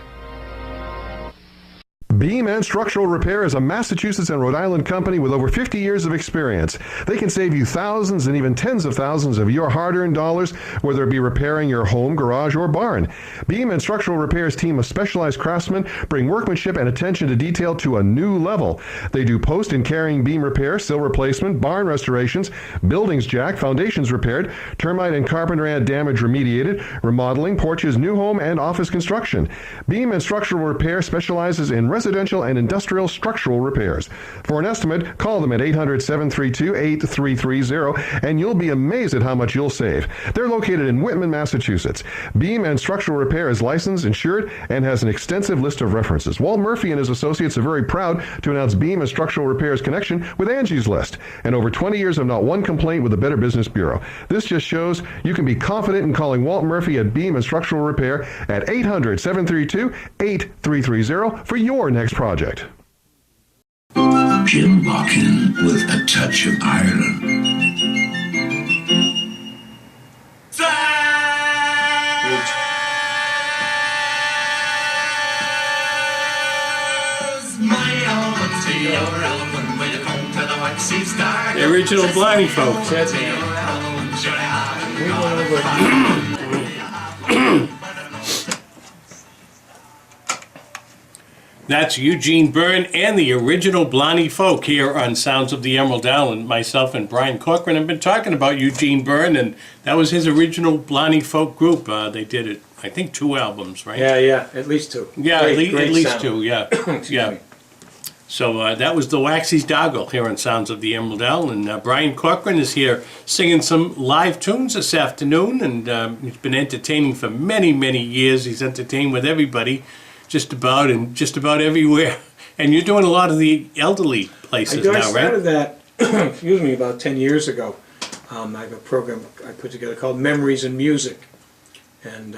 A: Beam and Structural Repair is a Massachusetts and Rhode Island company with over 50 years of experience. They can save you thousands and even tens of thousands of your hard-earned dollars, whether it be repairing your home, garage, or barn. Beam and Structural Repair's team of specialized craftsmen bring workmanship and attention to detail to a new level. They do post and carrying beam repair, sill replacement, barn restorations, buildings jacked, foundations repaired, termite and carpenter ant damage remediated, remodeling, porches, new home, and office construction. Beam and Structural Repair specializes in residential and industrial structural repairs. For an estimate, call them at 800-732-8330, and you'll be amazed at how much you'll save. They're located in Whitman, Massachusetts. Beam and Structural Repair is licensed, insured, and has an extensive list of references. Walt Murphy and his associates are very proud to announce Beam and Structural Repair's connection with Angie's List, and over 20 years of not one complaint with the Better Business Bureau. This just shows you can be confident in calling Walt Murphy at Beam and Structural Repair at 800-732-8330 for your next project.
I: Jim Larkin with a touch of Ireland.
D: The original Blarney folks. That's Eugene Byrne and the original Blarney folk here on Sounds of the Emerald Island. Myself and Brian Corcoran have been talking about Eugene Byrne, and that was his original Blarney folk group. They did it, I think, 2 albums, right?
C: Yeah, at least 2.
D: Yeah,
C: Great
D: at least
C: sound.
D: 2, yeah. Yeah. So that was the Waxy's Doggle here on Sounds of the Emerald Isle, and Brian Corcoran is here singing some live tunes this afternoon, and he's been entertaining for many, many years. He's entertained with everybody, just about everywhere. And you're doing a lot of the elderly places now, right?
C: I started that, excuse me, about 10 years ago. I have a program I put together called Memories in Music, and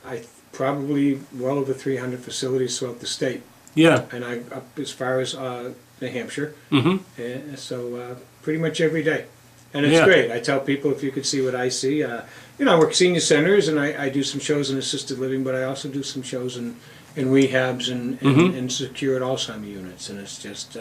C: I probably well over 300 facilities throughout the state.
D: Yeah.
C: And I up as far as New Hampshire.
D: Mm-hmm.
C: And so pretty much every day. And it's great. I tell people if you could see what I see. You know, I work senior centers and I do some shows in assisted living, but I also do some shows in rehabs and secured Alzheimer units. And it's just,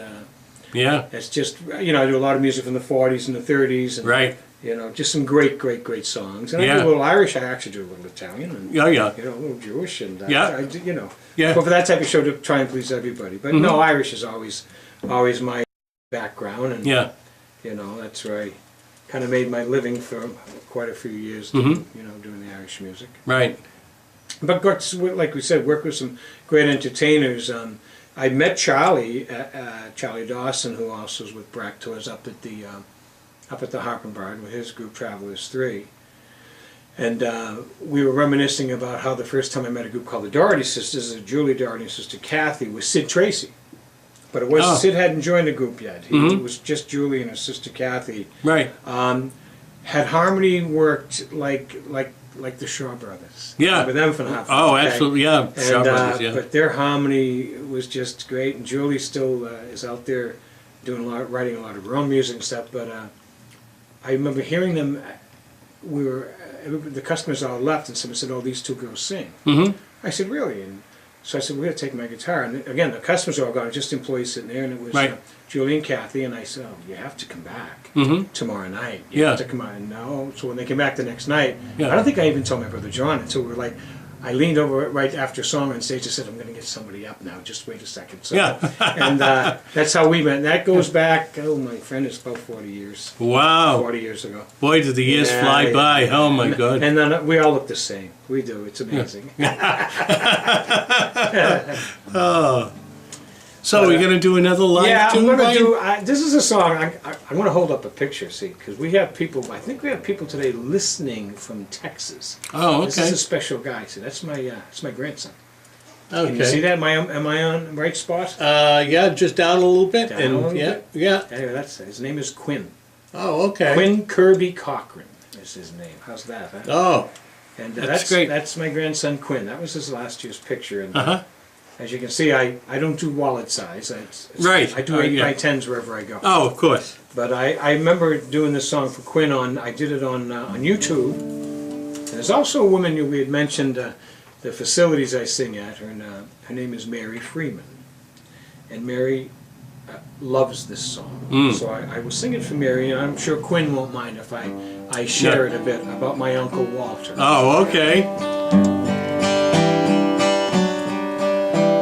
C: it's just, you know, I do a lot of music from the 40s and the 30s. And,
D: right.
C: You know, just some great songs. And I do a little Irish. I actually do a little Italian. And, you know, a little Jewish. And I do, you know. Yeah. But for that type of show, to try and please everybody. But no, Irish is always my background. And, you know, that's where I kind of made my living for quite a few years, you know, doing the Irish music. Right. But like we said, work with some great entertainers. I met Charlie Dawson, who also is with Brack Tours up at the Harper Barn with his group Travelers 3. And we were reminiscing about how the first time I met a group called the Doherty Sisters, Julie Doherty and Sister Kathy, was Sid Tracy. But it was Sid hadn't joined the group yet. He was just Julie and his sister Kathy. Right. Had harmony worked like the Shaw Brothers? Yeah. With them from Harper. Oh, absolutely, yeah. And, Shaw Brothers, yeah. But their harmony was just great. And Julie still is out there doing writing a lot of her own music and stuff. But I remember hearing them. The customers all left, and someone said, "Oh, these 2 girls sing." I said, "Really?" And so I said, "We're going to take my guitar." And again, the customers are all gone, just employees sitting there, and it was Julie and Kathy. And I said, "Oh, you have to come back tomorrow night. You have to come out." And no. So when they came back the next night, I don't think I even told my brother John until we were like, I leaned over right after a song on stage and said, "I'm going to get somebody up now. Just wait a second." So, and that's how we met. And that goes back, my friend, it's about 40 years. Wow. 40 years ago. Boy, did the years fly by. Oh, my God. And then we all look the same. We do. It's amazing. Oh. So we're going to do another live tune? Yeah, I'm going to do, this is a song, I'm going to hold up a picture, see, because we have people, I think we have people today listening from Texas. Oh, okay. This is a special guy, see, that's my grandson. Okay. Can you see that? Am I on the right spot? Yeah, just down a little bit. Down a little bit? Yeah. Anyway, his name is Quinn. Oh, okay. Quinn Kirby Corcoran. is his name. How's that, huh?
D: Oh,
C: And
D: that's great.
C: That's my grandson Quinn. That was his last year's picture. And
D: uh-huh.
C: as you can see, I don't do wallet size.
D: Right.
C: I do 8x10s wherever I go.
D: Oh, of course.
C: But I remember doing this song for Quinn I did it on YouTube. And there's also a woman we had mentioned the facilities I sing at. Her name is Mary Freeman. And Mary loves this song. So I will sing it for Mary, and I'm sure Quinn won't mind if I share it a bit about my Uncle Walter.
D: Oh, okay.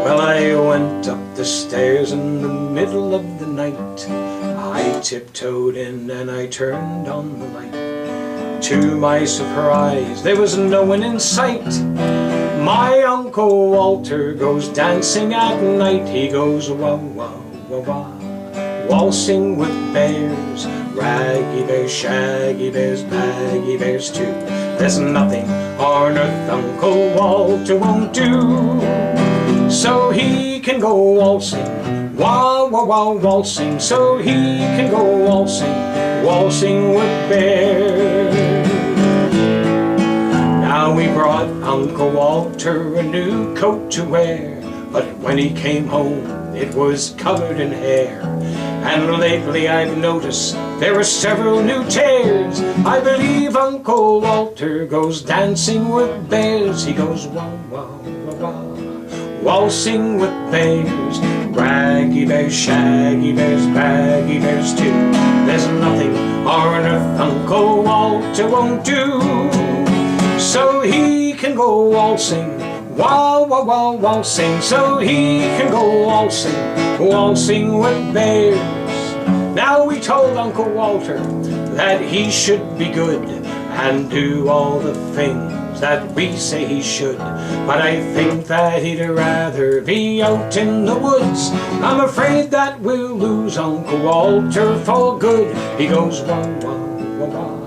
C: Well, I went up the stairs in the middle of the night. I tiptoed in and I turned on the light. To my surprise, there was no one in sight. My Uncle Walter goes dancing at night. He goes wah wah wah wah, waltzing with bears, raggy bears, shaggy bears, baggy bears too. There's nothing on earth Uncle Walter won't do, so he can go waltzing, wah wah wah waltzing, so he can go waltzing, waltzing with bears. Now we brought Uncle Walter a new coat to wear, but when he came home it was covered in hair. And lately I've noticed there are several new tears. I believe Uncle Walter goes dancing with bears. He goes wah wah wah wah, waltzing with bears, raggy bears, shaggy bears, baggy bears too. There's nothing on earth Uncle Walter won't do, so he can go waltzing, wah wah wah waltzing, so he can go waltzing, waltzing with bears. Now we told Uncle Walter that he should be good and do all the things that we say he should, but I think that he'd rather be out in the woods. I'm afraid that we'll lose Uncle Walter for good. He goes wah wah wah wah,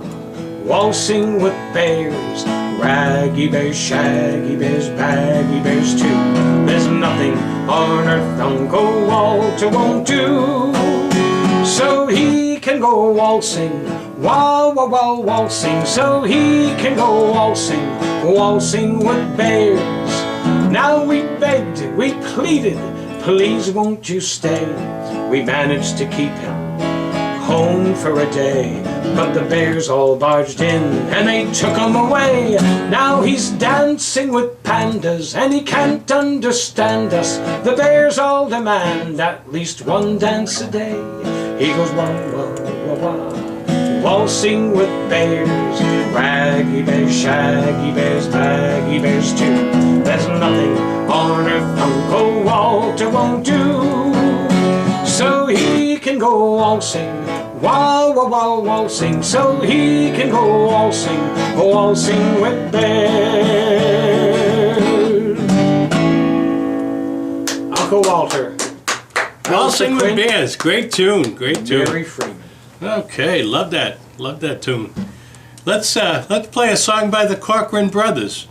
C: waltzing with bears, raggy bears, shaggy bears, baggy bears too. There's nothing on earth Uncle Walter won't do, so he can go waltzing, wah wah wah waltzing, so he can go waltzing, waltzing with bears. Now we begged, we pleaded, please won't you stay. We managed to keep him home for a day, but the bears all barged in and they took him away. Now he's dancing with pandas and he can't understand us. The bears all demand at least one dance a day. He goes wah wah wah wah, waltzing with bears, raggy bears, shaggy bears, baggy bears too. There's nothing on earth Uncle Walter won't do, so he can go waltzing, wah wah wah waltzing, so he can go waltzing, waltzing with bears. Uncle Walter.
D: Waltzing with Bears, great tune, great tune.
C: Mary Freeman.
D: Okay, love that tune. Let's play a song by the Corcoran brothers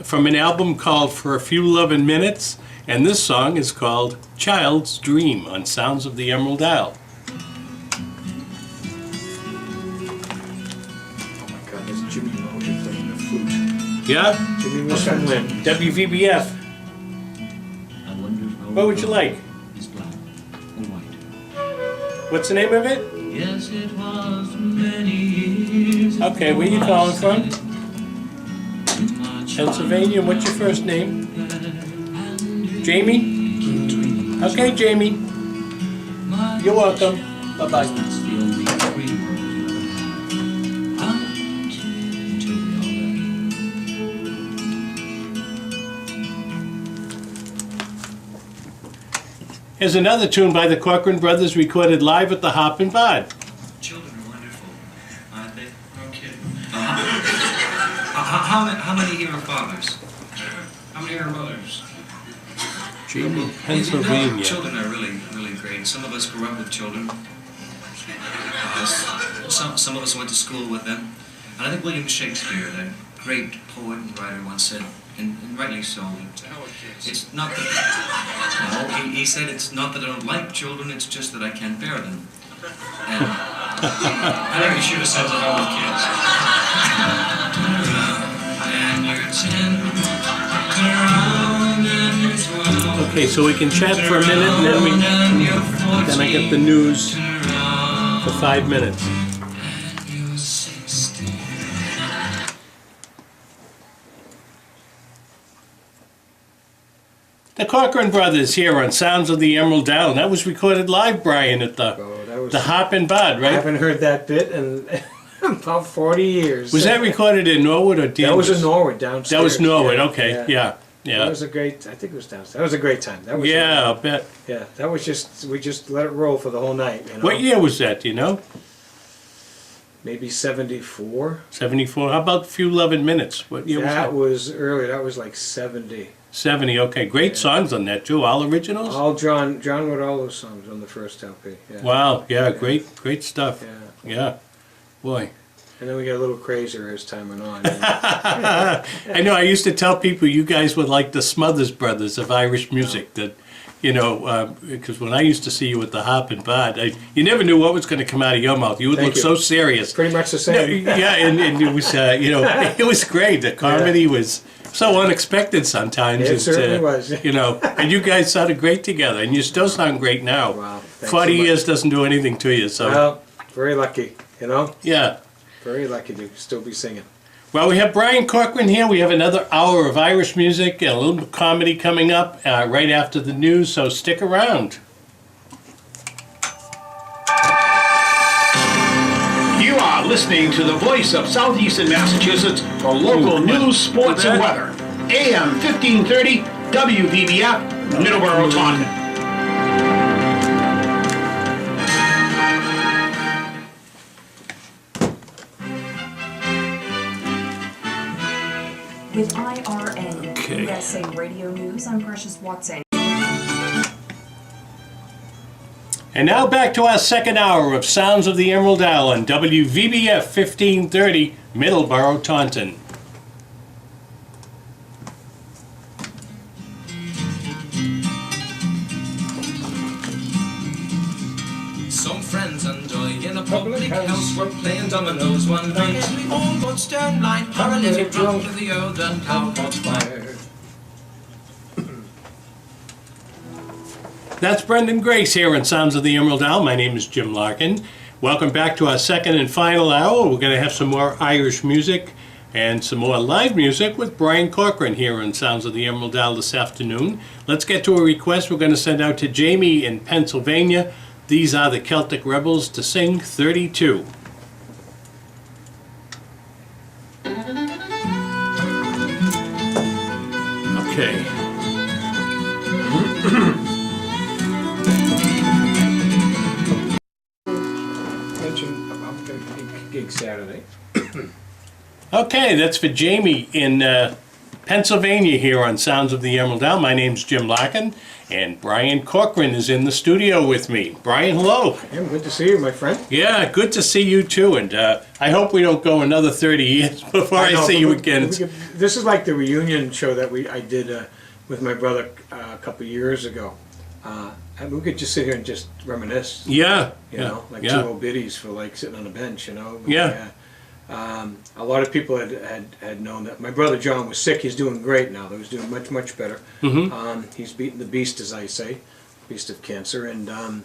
D: from an album called For a Few Lovin' Minutes, and this song is called Child's Dream on Sounds of the Emerald Isle.
C: Oh my God, there's Jimmy Moser playing the flute.
D: Yeah?
C: Jimmy Moser from when?
D: WVBF. What would you like? What's the name of it?
B: Yes, it was many years.
D: Okay, where you calling from? Pennsylvania. What's your first name? Jamie? Okay, Jamie. You're welcome. Bye-bye. Here's another tune by the Corcoran brothers recorded live at the Hop and Bod.
J: Children are wonderful, aren't they? No kidding. How many here are fathers? How many are mothers?
D: Jamie, Pennsylvania.
J: Children are really, really great. Some of us grew up with children. Some of us went to school with them. And I think William Shakespeare, that great poet and writer, once said, and rightly so, it's not that, no, he said it's not that I don't like children, it's just that I can't bear them. And I think he should have said that all with kids.
D: Okay, so we can chat for a minute, and then I get the news for 5 minutes. The Corcoran Brothers here on Sounds of the Emerald Isle. That was recorded live, Brian, at the Hop and Bud, right?
C: I haven't heard that bit in about 40 years.
D: Was that recorded in Norwood or Danvers?
C: That was in Norwood, downstairs.
D: That was Norwood, okay, yeah.
C: That was a great, I think it was downstairs. That was a great time. That was
D: I'll bet.
C: Yeah, that was just, we just let it roll for the whole night, you know?
D: What year was that, do you know?
C: Maybe 74.
D: 74. How about a few 11 minutes? What year
C: That
D: was
C: was earlier, that was like 70.
D: 70, okay. Great songs on that, too. All originals?
C: All John wrote all those songs on the first LP. Yeah.
D: Wow, yeah, great stuff. Yeah. Boy.
C: And then we got a little crazier as time went on.
D: I know, I used to tell people you guys were like the Smothers Brothers of Irish music. That, you know, because when I used to see you at the Hop and Bud, you never knew what was going to come out of your mouth. You would look so serious.
C: Pretty much the same.
D: Yeah, and it was, you know, it was great. The comedy was so unexpected sometimes.
C: It certainly was.
D: You know, and you guys sounded great together, and you still sound great now.
C: Wow.
D: 40 years doesn't do anything to you, so.
C: Well, very lucky, you know?
D: Yeah.
C: Very lucky to still be singing.
D: Well, we have Brian Corcoran here. We have another hour of Irish music and a little bit of comedy coming up right after the news, so stick around.
K: You are listening to the voice of Southeastern Massachusetts for local news, sports, and weather. AM 1530, WVBF, Middleborough, Taunton.
L: With IRN, USA Radio News, I'm Precious Watson.
D: And now back to our second hour of Sounds of the Emerald Isle on WVBF 1530, Middleborough, Taunton.
M: Some friends and I in a public house were playing dominoes one night. We all got stern blind, paralytic, drunk to the old and cow caught fire.
D: That's Brendan Grace here on Sounds of the Emerald Isle. My name is Jim Larkin. Welcome back to our second and final hour. We're going to have some more Irish music and some more live music with Brian Corcoran here on Sounds of the Emerald Isle this afternoon. Let's get to a request we're going to send out to Jamie in Pennsylvania. These are the Celtic Rebels to sing 32. Okay.
C: Mention about the gig Saturday.
D: Okay, that's for Jamie in Pennsylvania here on Sounds of the Emerald Isle. My name's Jim Larkin, and Brian Corcoran is in the studio with me. Brian, hello.
C: Yeah, good to see you, my friend.
D: Yeah, good to see you too, and I hope we don't go another 30 years before I see you again.
C: This is like the reunion show that I did with my brother a couple years ago. And we could just sit here and just reminisce.
D: Yeah.
C: You know, like two old biddies for like sitting on a bench, you know.
D: Yeah.
C: A lot of people had known that my brother John was sick. He's doing great now. He's doing much better.
D: Mm-hmm.
C: He's beaten the beast, as I say, beast of cancer. And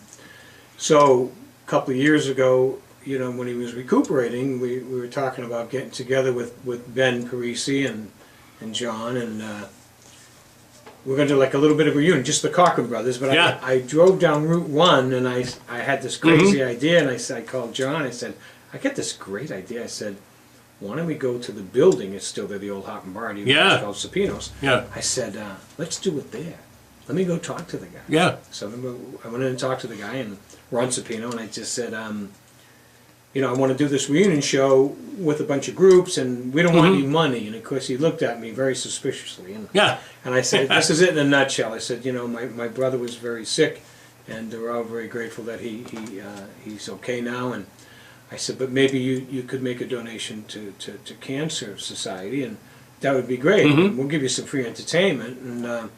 C: so a couple of years ago, you know, when he was recuperating, we were talking about getting together with Ben Parisi and John, and we're going to do like a little bit of a reunion, just the Corcoran brothers. But I drove down Route 1, and I had this crazy idea, and I called John. I said, I get this great idea. I said, why don't we go to the building? It's still there, the old Hop and Bar. It's called Sapinos.
D: Yeah.
C: I said, let's do it there. Let me go talk to the guy.
D: Yeah.
C: So I went in and talked to the guy, and Ron Sapino, and I just said, you know, I want to do this reunion show with a bunch of groups, and we don't want any money. And of course, he looked at me very suspiciously. And I said, this is it in a nutshell. I said, you know, my brother was very sick, and we're all very grateful that he's okay now. And I said, but maybe you could make a donation to Cancer Society, and that would be great. We'll give you some free entertainment. And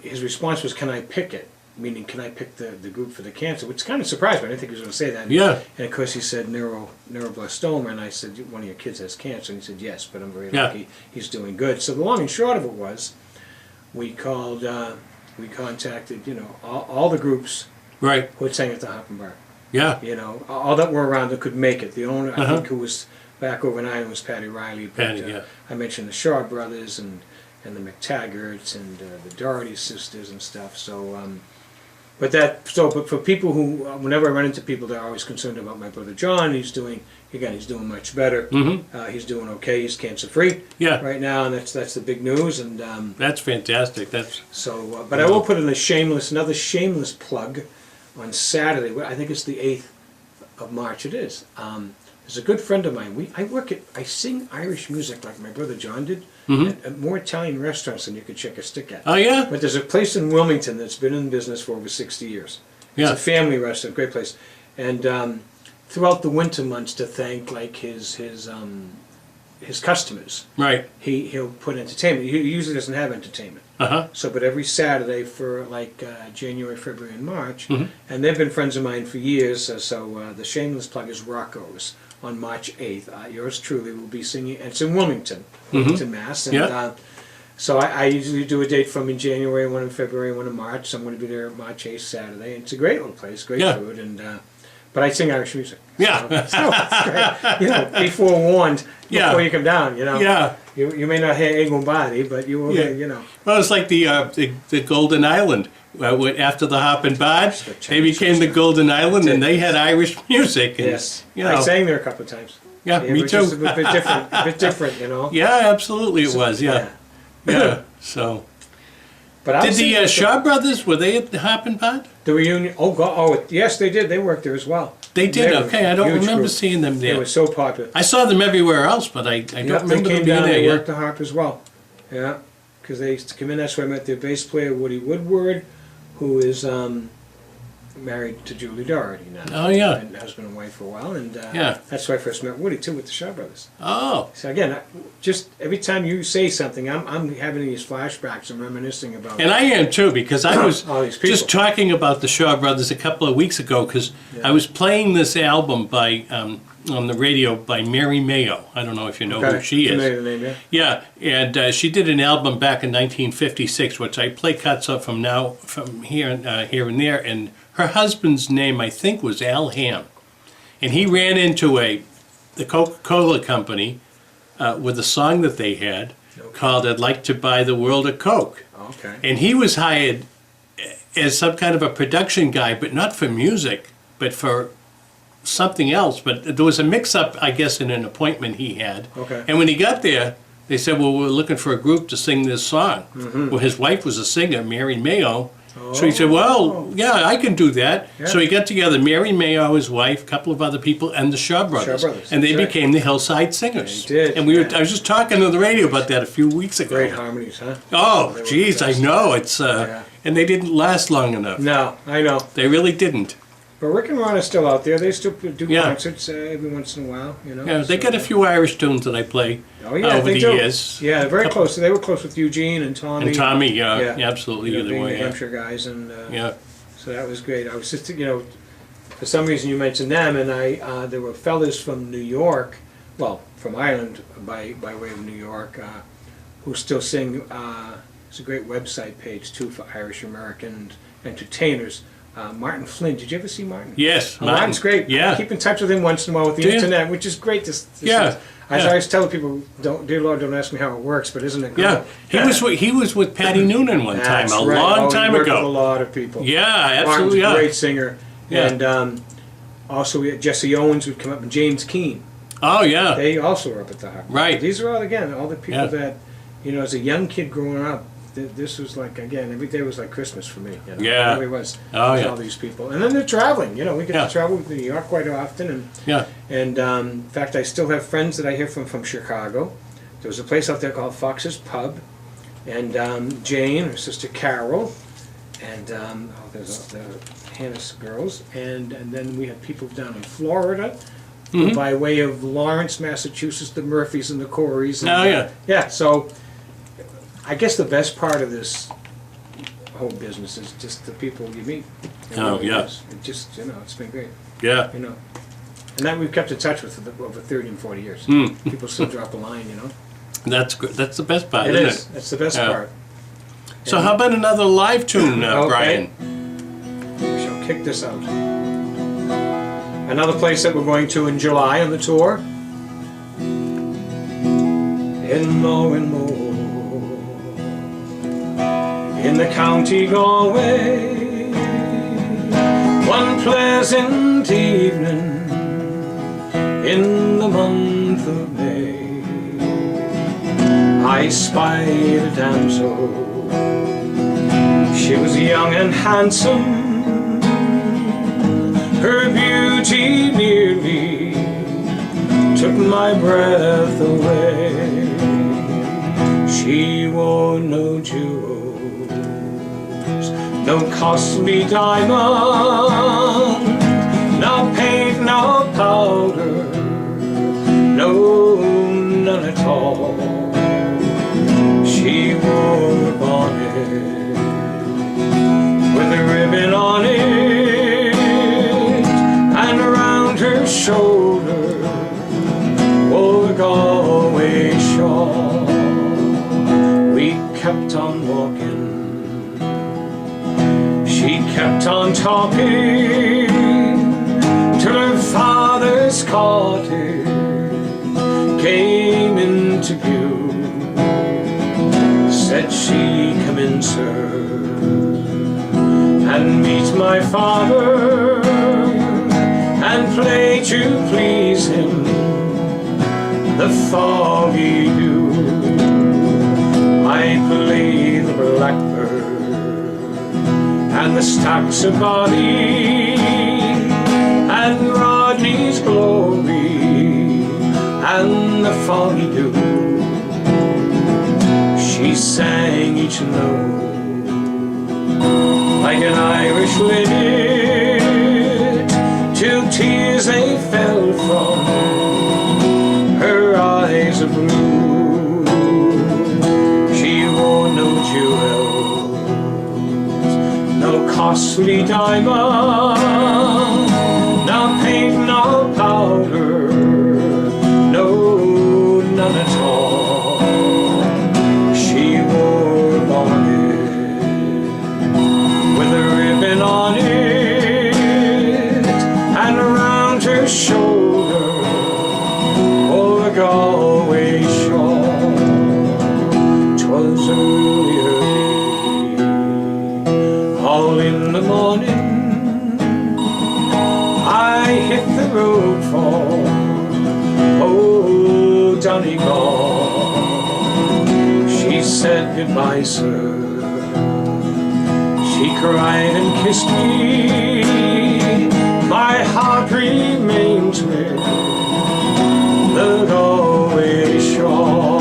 C: his response was, can I pick it? Meaning, can I pick the group for the cancer? Which kind of surprised me. I didn't think he was going to say that.
D: Yeah.
C: And of course he said neuroblastoma, and I said, one of your kids has cancer. And he said, yes, but I'm very lucky. He's doing good. So the long and short of it was, we called we contacted, you know, all the groups
D: Right.
C: who had sang at the Hoppin' Bar.
D: Yeah.
C: You know, all that were around that could make it. The owner, I
D: Uh-huh.
C: think, who was back over in Ireland was Patty Riley. But,
D: Patty, yeah.
C: I mentioned the Shaw brothers and the McTaggarts and the Doherty sisters and stuff. So, but for people who, whenever I run into people, they're always concerned about my brother John. He's doing much better.
D: Mm-hmm.
C: He's doing okay. He's cancer free.
D: Yeah.
C: Right now, and that's the big news. And
D: That's fantastic. That's
C: so, but I will put in another shameless plug on Saturday. I think it's the 8th of March. It is. There's a good friend of mine. I sing Irish music like my brother John did at more Italian restaurants than you could check a stick at.
D: Oh yeah.
C: But there's a place in Wilmington that's been in business for over 60 years.
D: Yeah.
C: It's a family restaurant, great place. And throughout the winter months, to thank like his customers,
D: Right.
C: he'll put entertainment. He usually doesn't have entertainment.
D: Uh-huh.
C: So, but every Saturday for like January, February, and March,
D: Mhm.
C: and they've been friends of mine for years. So the shameless plug is Rocco's on March 8th. Yours truly will be singing. And it's in Wilmington, Mass. And,
D: Yeah.
C: so I usually do a date from in January, one in February, one in March. So I'm going to be there March 8th, Saturday. And it's a great little place, great
D: Yeah.
C: food, and but I sing Irish music.
D: Yeah.
C: So it's great. You know, be forewarned
D: Yeah.
C: before you come down. You know.
D: Yeah.
C: You may not hear Egon Body, but you will.
D: Yeah.
C: You know.
D: Well, it's like the Golden Island. After the Hoppin' Bod, they became the Golden Island, and they had Irish music. And,
C: Yes.
D: You know,
C: I sang there a couple of times.
D: Yeah, me
C: but
D: too.
C: Just a bit different. A bit different, you know.
D: Yeah, absolutely, it was. Yeah. Yeah. So.
C: But
D: Did the Shaw brothers, were they at the Hoppin' Bod?
C: The reunion? Oh God! Oh yes, they did. They worked there as well.
D: They did.
C: They were
D: Okay, I don't
C: huge
D: remember
C: group.
D: seeing them there.
C: They were so popular.
D: I saw them everywhere else, but I don't
C: Yep,
D: remember
C: they
D: them
C: came
D: being
C: down.
D: there.
C: They
D: Yeah.
C: worked the harp as well. Yeah, because they used to come in. That's where I met their bass player Woody Woodward, who is married to Julie Doherty now.
D: Oh, yeah.
C: And husband and wife for a while, and
D: Yeah.
C: that's where I first met Woody too with the Shaw Brothers.
D: Oh.
C: So again, just every time you say something, I'm having these flashbacks and reminiscing about.
D: And I am too, because I was
C: all these people.
D: just talking about the Shaw Brothers a couple of weeks ago, because I was playing this album by on the radio by Mary Mayo. I don't know if you know who she is.
C: Familiar the name, yeah.
D: Yeah, and she did an album back in 1956, which I play cuts of from here and there. And her husband's name, I think, was Al Ham, and he ran into the Coca-Cola company with a song that they had called "I'd Like to Buy the World a Coke."
C: Okay.
D: And he was hired as some kind of a production guy, but not for music, but for something else. But there was a mix-up, I guess, in an appointment he had.
C: Okay.
D: And when he got there, they said, well, we're looking for a group to sing this song.
C: Mhm.
D: Well, his wife was a singer, Mary Mayo. So he said, well, yeah, I can do that.
C: Yeah.
D: So he got together Mary Mayo, his wife, a couple of other people, and the Shaw Brothers. And they
C: that's right.
D: became the Hillside Singers.
C: They did,
D: And I was just talking on the radio about that a few weeks ago.
C: Great harmonies, huh?
D: Oh,
C: They were
D: geez, I
C: fantastic.
D: know. It's and they didn't last long enough.
C: No, I know.
D: They really didn't.
C: But Rick and Ron are still out there. They still do
D: Yeah.
C: concerts every once in a while, you know.
D: Yeah, they
C: so-
D: got a few Irish tunes that I play
C: Oh yeah,
D: over
C: they
D: the
C: do.
D: years.
C: Yeah, they're very close. They were close with Eugene and Tommy.
D: And Tommy, yeah, absolutely,
C: You know,
D: either
C: being
D: way,
C: the
D: yeah.
C: Hampshire guys, and
D: Yeah.
C: so that was great. I was just, you know, for some reason you mentioned them, and there were fellas from New York, well, from Ireland by way of New York, who still sing. It's a great website page too for Irish American entertainers. Martin Flynn, did you ever see Martin?
D: Yes,
C: Martin's great.
D: Yeah.
C: I keep in touch with him once in a while with the
D: Do you?
C: internet, which is great.
D: Yeah,
C: I
D: yeah.
C: always tell people, dear Lord, don't ask me how it works, but isn't it
D: Yeah,
C: good?
D: he was with Patty Noonan one time,
C: That's
D: a
C: right.
D: long
C: Oh, he
D: time
C: worked with a
D: ago.
C: lot of people.
D: Yeah,
C: Martin's
D: absolutely.
C: a
D: Yeah.
C: great singer.
D: Yeah.
C: And also we had Jesse Owens would come up, and James Keane.
D: Oh yeah.
C: They also were up at the Hop.
D: Right.
C: These are all, again, all the people
D: Yeah.
C: that, you know, as a young kid growing up, this was like, again, every day was like Christmas for me. You know?
D: Yeah.
C: It really was.
D: Oh,
C: With
D: yeah.
C: all these people. And then they're traveling. You know, we get
D: Yeah.
C: to travel to New York quite often.
D: Yeah.
C: And in fact, I still have friends that I hear from Chicago. There was a place out there called Fox's Pub. And Jane, her sister Carol, and there's the Hannah's girls. And then we had people down in Florida.
D: Mhm.
C: By way of Lawrence, Massachusetts, the Murphys and the Coreys. And,
D: Oh, yeah.
C: Yeah, so I guess the best part of this whole business is just the people you meet. It
D: Oh,
C: really
D: yeah.
C: is. It just, you know, it's been great.
D: Yeah.
C: You know. And that we've kept in touch with for over 30 and 40 years.
D: Mm.
C: People still drop a line, you know.
D: That's good. That's the best part,
C: It
D: isn't
C: is.
D: it?
C: That's the best
D: Yeah.
C: part.
D: So how about another live tune,
C: Okay.
D: Brian?
C: We shall kick this out. Another place that we're going to in July on the tour. In in the county Galway, one pleasant evening in the month of May, I spied a damsel. She was young and handsome, her beauty nearly took my breath away. She wore no jewels, no costly diamond, no paint, no powder, no, none at all. She wore a bonnet with a ribbon on it, and around her shoulder wore a Galway shawl. We kept on walking, she kept on talking, till her father's cottage came into view. Said she, "Come in, sir, and meet my father, and play to please him the foggy dew." I play the blackbird and the stacks of body and Rodney's glory and the foggy dew. She sang each note like an Irish linnet, till tears they fell from her eyes of blue. She wore no jewels, no costly diamond, no paint, no powder, no, none at all. She wore a bonnet with a ribbon on it, and around her shoulder wore a Galway shawl. 'Twas early, all in the morning, I hit the road for old Donegal. She said, "Goodbye, sir." She cried and kissed me. My heart remains with the Galway shawl.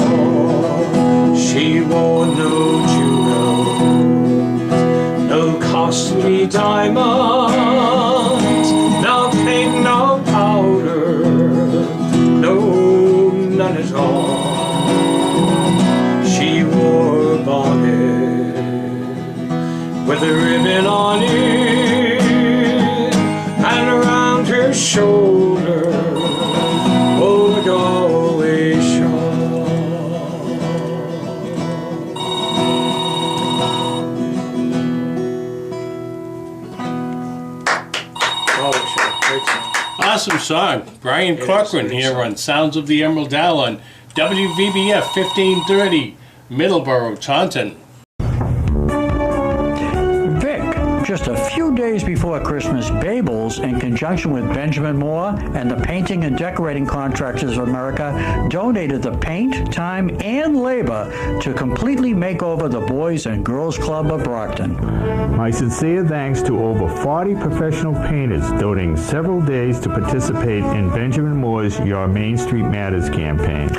C: She wore no jewels, no costly diamonds, no paint, no powder, no, none at all. She wore a bonnet with a ribbon on it, and around her shoulder wore a Galway shawl. Oh, sure. Great song.
D: Awesome song. Brian Corcoran here on Sounds of the Emerald Isle on WVBF 1530, Middleborough, Taunton.
F: Vic, just a few days before Christmas, Babels, in conjunction with Benjamin Moore and the Painting and Decorating Contractors of America, donated the paint, time, and labor to completely make over the Boys and Girls Club of Brockton.
G: My sincere thanks to over 40 professional painters donating several days to participate in Benjamin Moore's Your Main Street Matters campaign.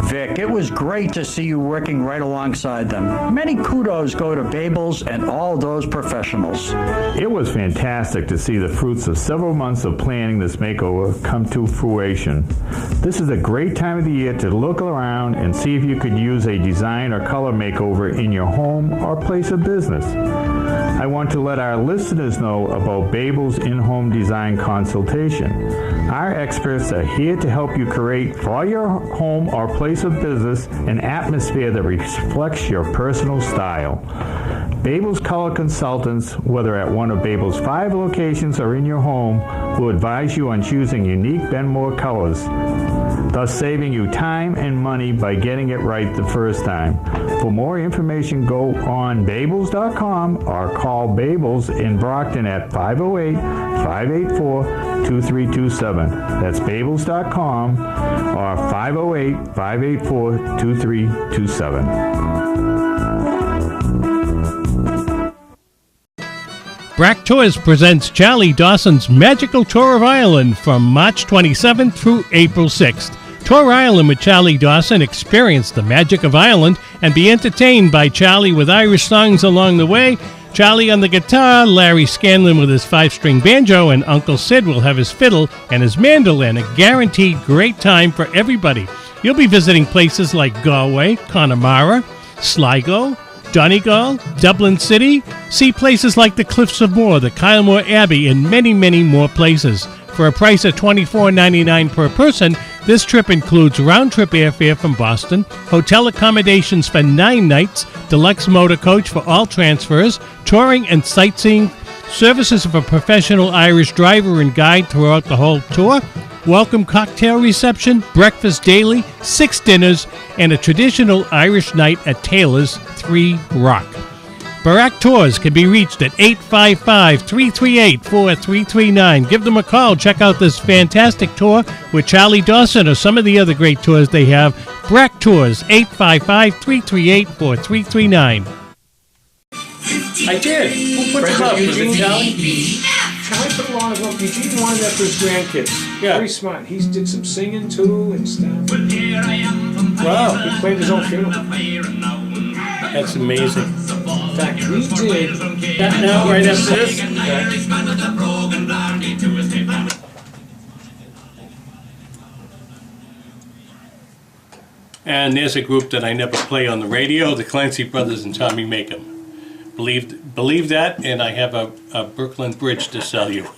F: Vic, it was great to see you working right alongside them. Many kudos go to Babels and all those professionals.
G: It was fantastic to see the fruits of several months of planning this makeover come to fruition. This is a great time of the year to look around and see if you could use a design or color makeover in your home or place of business. I want to let our listeners know about Babel's in-home design consultation. Our experts are here to help you create for your home or place of business an atmosphere that reflects your personal style. Babel's color consultants, whether at one of Babel's 5 locations or in your home, will advise you on choosing unique Benmore colors, thus saving you time and money by getting it right the first time. For more information, go on Babels.com or call Babels in Brockton at 508-584-2327. That's Babels.com or 508-584-2327.
E: Brack Tours presents Charlie Dawson's Magical Tour of Ireland from March 27th through April 6th. Tour Ireland with Charlie Dawson. Experience the magic of Ireland and be entertained by Charlie with Irish songs along the way. Charlie on the guitar, Larry Scanlon with his 5-string banjo, and Uncle Sid will have his fiddle and his mandolin. A guaranteed great time for everybody. You'll be visiting places like Galway, Connemara, Sligo, Donegal, Dublin City. See places like the Cliffs of Moher, the Kylemore Abbey, and many, many more places. For a price of $24.99 per person, this trip includes round-trip airfare from Boston, hotel accommodations for 9 nights, deluxe motor coach for all transfers, touring and sightseeing, services of a professional Irish driver and guide throughout the whole tour, welcome cocktail reception, breakfast daily, 6 dinners, and a traditional Irish night at Taylor's 3 Rock. Brack Tours can be reached at 855-338-4339. Give them a call. Check out this fantastic tour with Charlie Dawson or some of the other great tours they have. Brack Tours, 855-338-4339.
D: I did. Who put this up? Was it Charlie?
C: Charlie put a lot of up. Eugene wanted that for his grandkids.
D: Yeah.
C: Very smart. He did some singing too and stuff.
D: Wow.
C: He played his own funeral.
D: That's amazing.
C: In fact, we did
D: That now, right after this? And there's a group that I never play on the radio, the Clancy Brothers and Tommy Macon. Believe that, and I have a Brooklyn Bridge to sell you.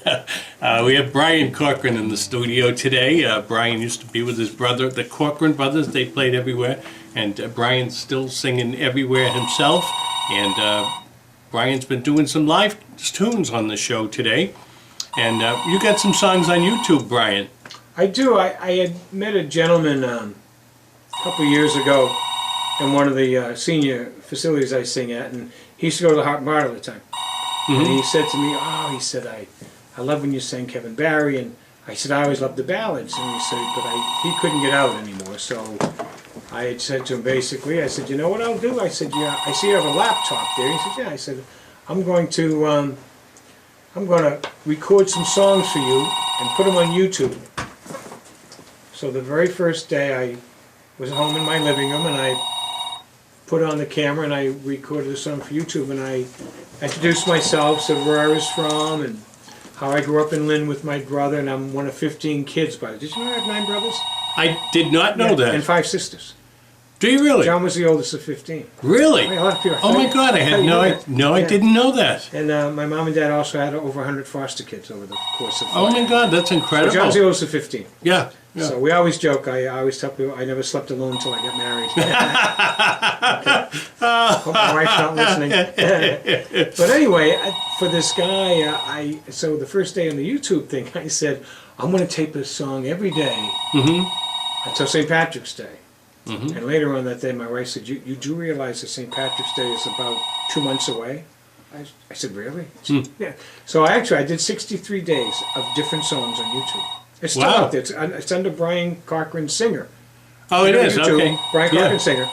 D: We have Brian Corcoran in the studio today. Brian used to be with his brother, the Corcoran brothers. They played everywhere, and Brian's still singing everywhere himself. And Brian's been doing some live tunes on the show today. And you got some songs on YouTube, Brian.
C: I do. I had met a gentleman a couple of years ago in one of the senior facilities I sing at, and he used to go to the Heart and Bar all the time.
D: Mm-hmm.
C: And he said to me, he said, I love when you sang Kevin Barry, and I said, I always loved the ballads. And he said, but he couldn't get out anymore. So I had said to him basically, I said, you know what I'll do? I said, yeah, I see you have a laptop there. He said, yeah. I said, I'm going to record some songs for you and put them on YouTube. So the very first day I was at home in my living room, and I put on the camera and I recorded a song for YouTube, and I introduced myself, said where I was from, and how I grew up in Lynn with my brother, and I'm one of 15 kids. But did you know I have 9 brothers?
D: I did not know that.
C: And 5 sisters.
D: Do you really?
C: John was the oldest of 15.
D: Really?
C: I mean, a lot of people.
D: Oh my God! I had I didn't know that.
C: And my mom and dad also had over 100 foster kids over the course of life.
D: Oh my God, that's incredible.
C: So John's the oldest of 15.
D: Yeah.
C: So we always joke. I always tell people I never slept alone until I got married. Hope my wife's not listening. But anyway, for this guy, so the first day on the YouTube thing, I said I'm going to tape this song every day until St. Patrick's Day. And later on that day, my wife said, "You do realize that St. Patrick's Day is about 2 months away?" I said, "Really?" Yeah. So I did 63 days of different songs on YouTube. It's still out there. It's under Brian Corcoran Singer.
D: Oh, it is.
C: YouTube,
D: Okay.
C: Brian Corcoran Singer.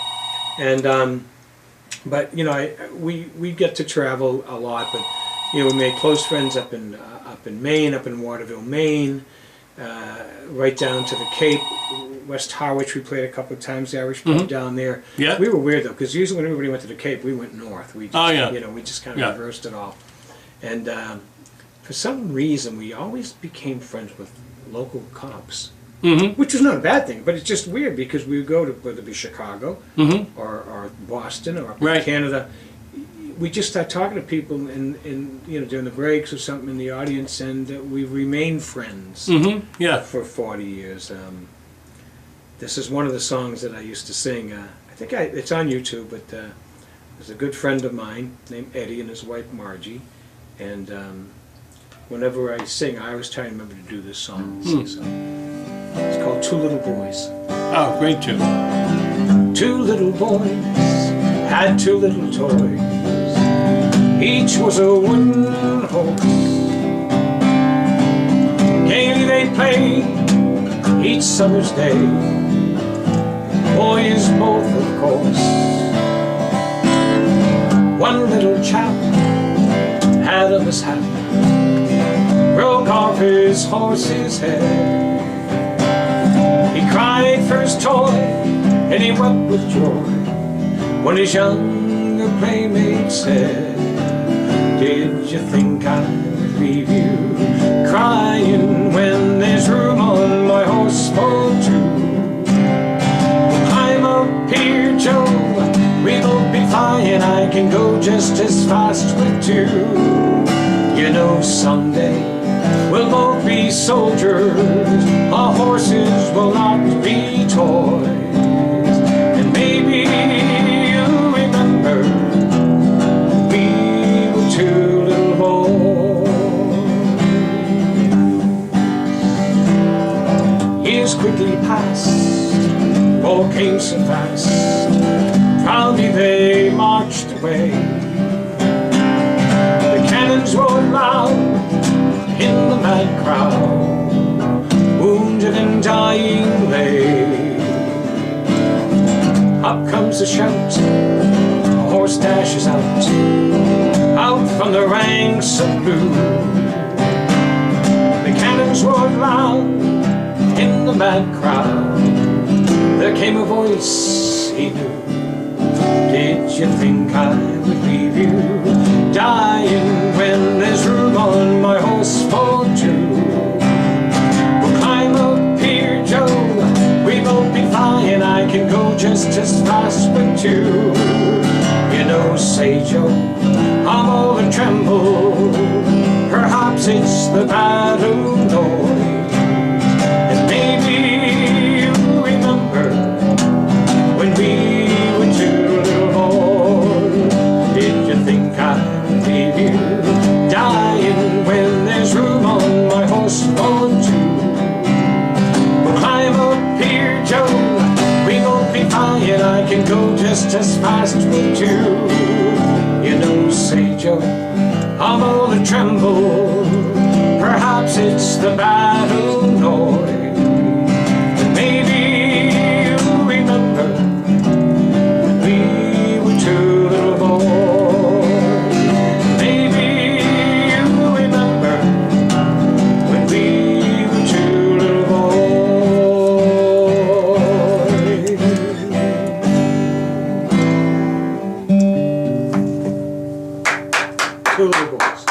C: And but you know, we get to travel a lot. But you know, we made close friends up in Maine, up in Waterville, Maine, right down to the Cape. West Harwich, we played a couple of times. The Irish pub down there.
D: Yeah.
C: We were weird though, because usually when everybody went to the Cape, we went north. We just, you know, we just kind of reversed it all. And for some reason, we always became friends with local cops, which was not a bad thing. But it's just weird because we would go to whether it be Chicago or Boston or up in Canada. we just start talking to people in during the breaks or something in the audience, and we remain friends
D: Yeah.
C: for 40 years. This is one of the songs that I used to sing. I think it's on YouTube, but there's a good friend of mine named Eddie and his wife Margie, and whenever I sing, I always try to remember to do this song. So it's called Two Little Boys.
D: Oh, great tune.
C: Two little boys had two little toys. Each was a wooden horse. Gaily they played each summer's day. Boys both, of course. One little chap had a mishap, broke off his horse's head. He cried for his toy and he wept with joy when his younger playmate said, "Did you think I would leave you crying when there's room on my horse for two? Climb up here, Joe, we both be flying. I can go just as fast with two. You know someday we'll both be soldiers. Our horses will not be toys. And maybe you'll remember we were two little boys." Years quickly passed, all came so fast. Proudly they marched away. The cannons roared loud in the mad crowd, wounded and dying lay. Up comes the shout, a horse dashes out from the ranks of blue. The cannons roared loud in the mad crowd. There came a voice he knew. "Did you think I would leave you dying when there's room on my horse for two? We'll climb up here, Joe, we both be flying. I can go just as fast with two. You know, say, Joe, I'm all a tremble. Perhaps it's the battle noise. And maybe you remember when we were two little boys. Did you think I would leave you dying when there's room on my horse for two? We'll climb up here, Joe, we won't be flying. I can go just as fast with two. You know, say, Joe, I'm all a tremble. Perhaps it's the battle noise. And maybe you remember when we were two little boys. Maybe you remember when we were two little boys. Two little boys.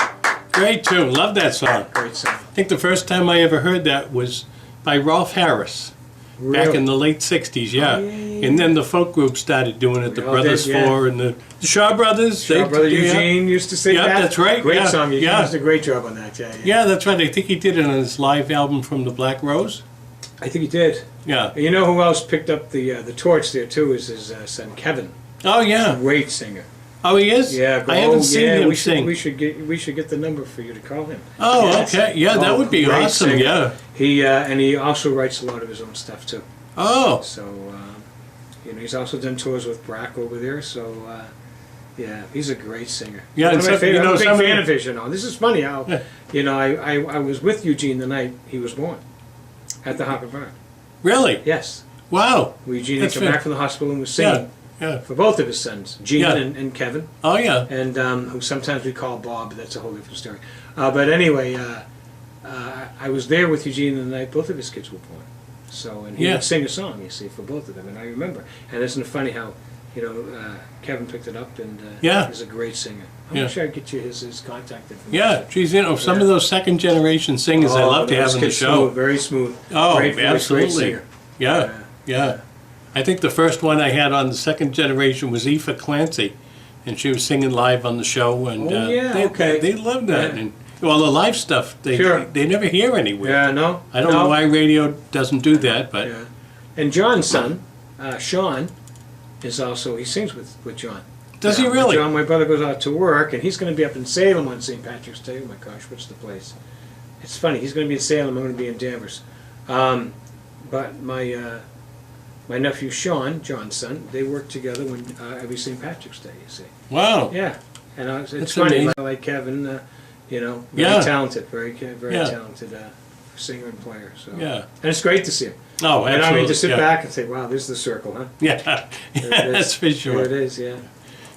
D: Great tune. Love that song.
C: Great song.
D: I think the first time I ever heard that was by Rolf Harris back in the late 60s, yeah. And then the folk group started doing it, the Brothers Four and the Shaw Brothers.
C: Shaw Brother Eugene used to sing that.
D: Yeah, that's right.
C: Great
D: yeah.
C: song. Eugene
D: Yeah.
C: did a great job on that. Yeah,
D: Yeah, that's right. I think he did it on his live album from the Black Rose.
C: I think he did.
D: Yeah.
C: And you know who else picked up the torch there too is his son Kevin.
D: Oh, yeah.
C: Great singer.
D: Oh, he is?
C: Yeah,
D: I haven't seen him
C: we
D: sing.
C: We should get the number for you to call him.
D: Oh,
C: Yes.
D: okay. Yeah, that would be
C: great
D: awesome.
C: singer.
D: Yeah.
C: He and he also writes a lot of his own stuff too.
D: Oh.
C: So he's also done tours with Brack over there. So yeah, he's a great singer.
D: Yeah,
C: One
D: and
C: of my
D: so-
C: favorite.
D: you know,
C: I'm a big
D: somebody-
C: fan of his. You know, this is funny how I was with Eugene the night he was born at the Hopper Barn.
D: Really?
C: Yes.
D: Wow.
C: Eugene had
D: That's
C: come
D: fan-
C: back from the hospital and was singing
D: Yeah.
C: for both of his sons, Gene
D: Yeah.
C: and Kevin.
D: Oh, yeah.
C: And who sometimes we call Bob, but that's a whole different story. But anyway, I was there with Eugene the night both of his kids were born. So, and he
D: Yeah.
C: would sing a song, you see, for both of them, and I remember. And isn't it funny how, Kevin picked it up, and
D: Yeah.
C: he's a great singer. I'm
D: Yeah.
C: sure I'd get you his contact information.
D: Yeah, geez, some of those second generation singers I love to have
C: those
D: on the
C: kids
D: show.
C: smooth, very smooth.
D: Oh,
C: great voice,
D: absolutely.
C: Great singer.
D: Yeah. I think the first one I had on the second generation was Aoife Clancy. and she was singing live on the show, and
C: Oh, yeah,
D: they,
C: okay.
D: they loved that.
C: Yeah.
D: And well, the live stuff they
C: Sure.
D: they never hear anywhere.
C: Yeah, no.
D: I don't know why radio doesn't do that, but
C: Yeah. And John's son, Sean, is also, he sings with John.
D: does he really?
C: John, my brother, goes out to work, and he's going to be up in Salem on St. Patrick's Day. Oh my gosh, what's the place? It's funny, he's going to be in Salem, I'm going to be in Danvers. But my nephew Sean, John's son, they work together when every St. Patrick's Day, you see.
D: Wow.
C: Yeah, and it's
D: That's
C: funny,
D: amazing.
C: like Kevin, very
D: Yeah.
C: talented, very
D: Yeah.
C: talented singer and player. So
D: Yeah.
C: and it's great to see him.
D: Oh,
C: And I mean,
D: absolutely,
C: to sit
D: yeah.
C: back and say, wow, this is the circle, huh?
D: Yeah,
C: There it is.
D: that's for sure.
C: There it is, yeah.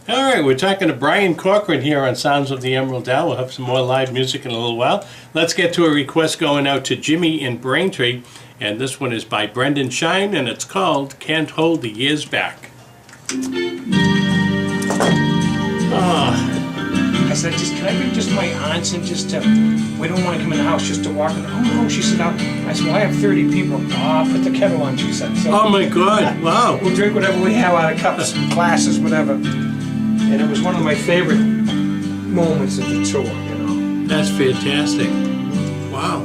D: All right, we're talking to Brian Corcoran here on Sounds of the Emerald Isle. We'll have some more live music in a little while. Let's get to a request going out to Jimmy in Braintree, and this one is by Brendan Shine, and it's called Can't Hold the Years Back.
C: I said, can I bring just my aunts and just we don't want to come in the house just to walk in. Oh no, she said, I said, well, I have 30 people. Put the kettle on, she said. So
D: Oh my God, wow.
C: we'll drink whatever we have out of cups, glasses, whatever. And it was one of my favorite moments of the tour, you know.
D: That's fantastic. Wow.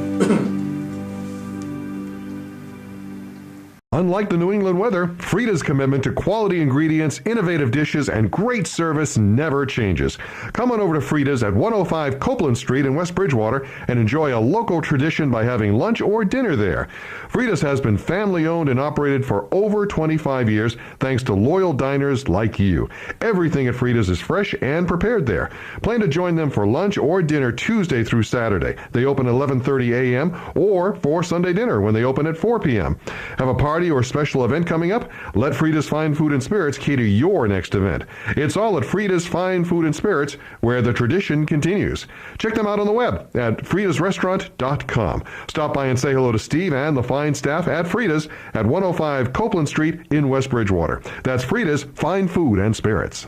A: Unlike the New England weather, Frida's commitment to quality ingredients, innovative dishes, and great service never changes. Come on over to Frida's at 105 Copeland Street in West Bridgewater and enjoy a local tradition by having lunch or dinner there. Frida's has been family-owned and operated for over 25 years thanks to loyal diners like you. Everything at Frida's is fresh and prepared there. Plan to join them for lunch or dinner Tuesday through Saturday. They open at 11:30 a.m. or for Sunday dinner when they open at 4 p.m. Have a party or special event coming up? Let Frida's Fine Food and Spirits cater your next event. It's all at Frida's Fine Food and Spirits, where the tradition continues. Check them out on the web at fridasrestaurant.com. Stop by and say hello to Steve and the fine staff at Frida's at 105 Copeland Street in West Bridgewater. That's Frida's Fine Food and Spirits.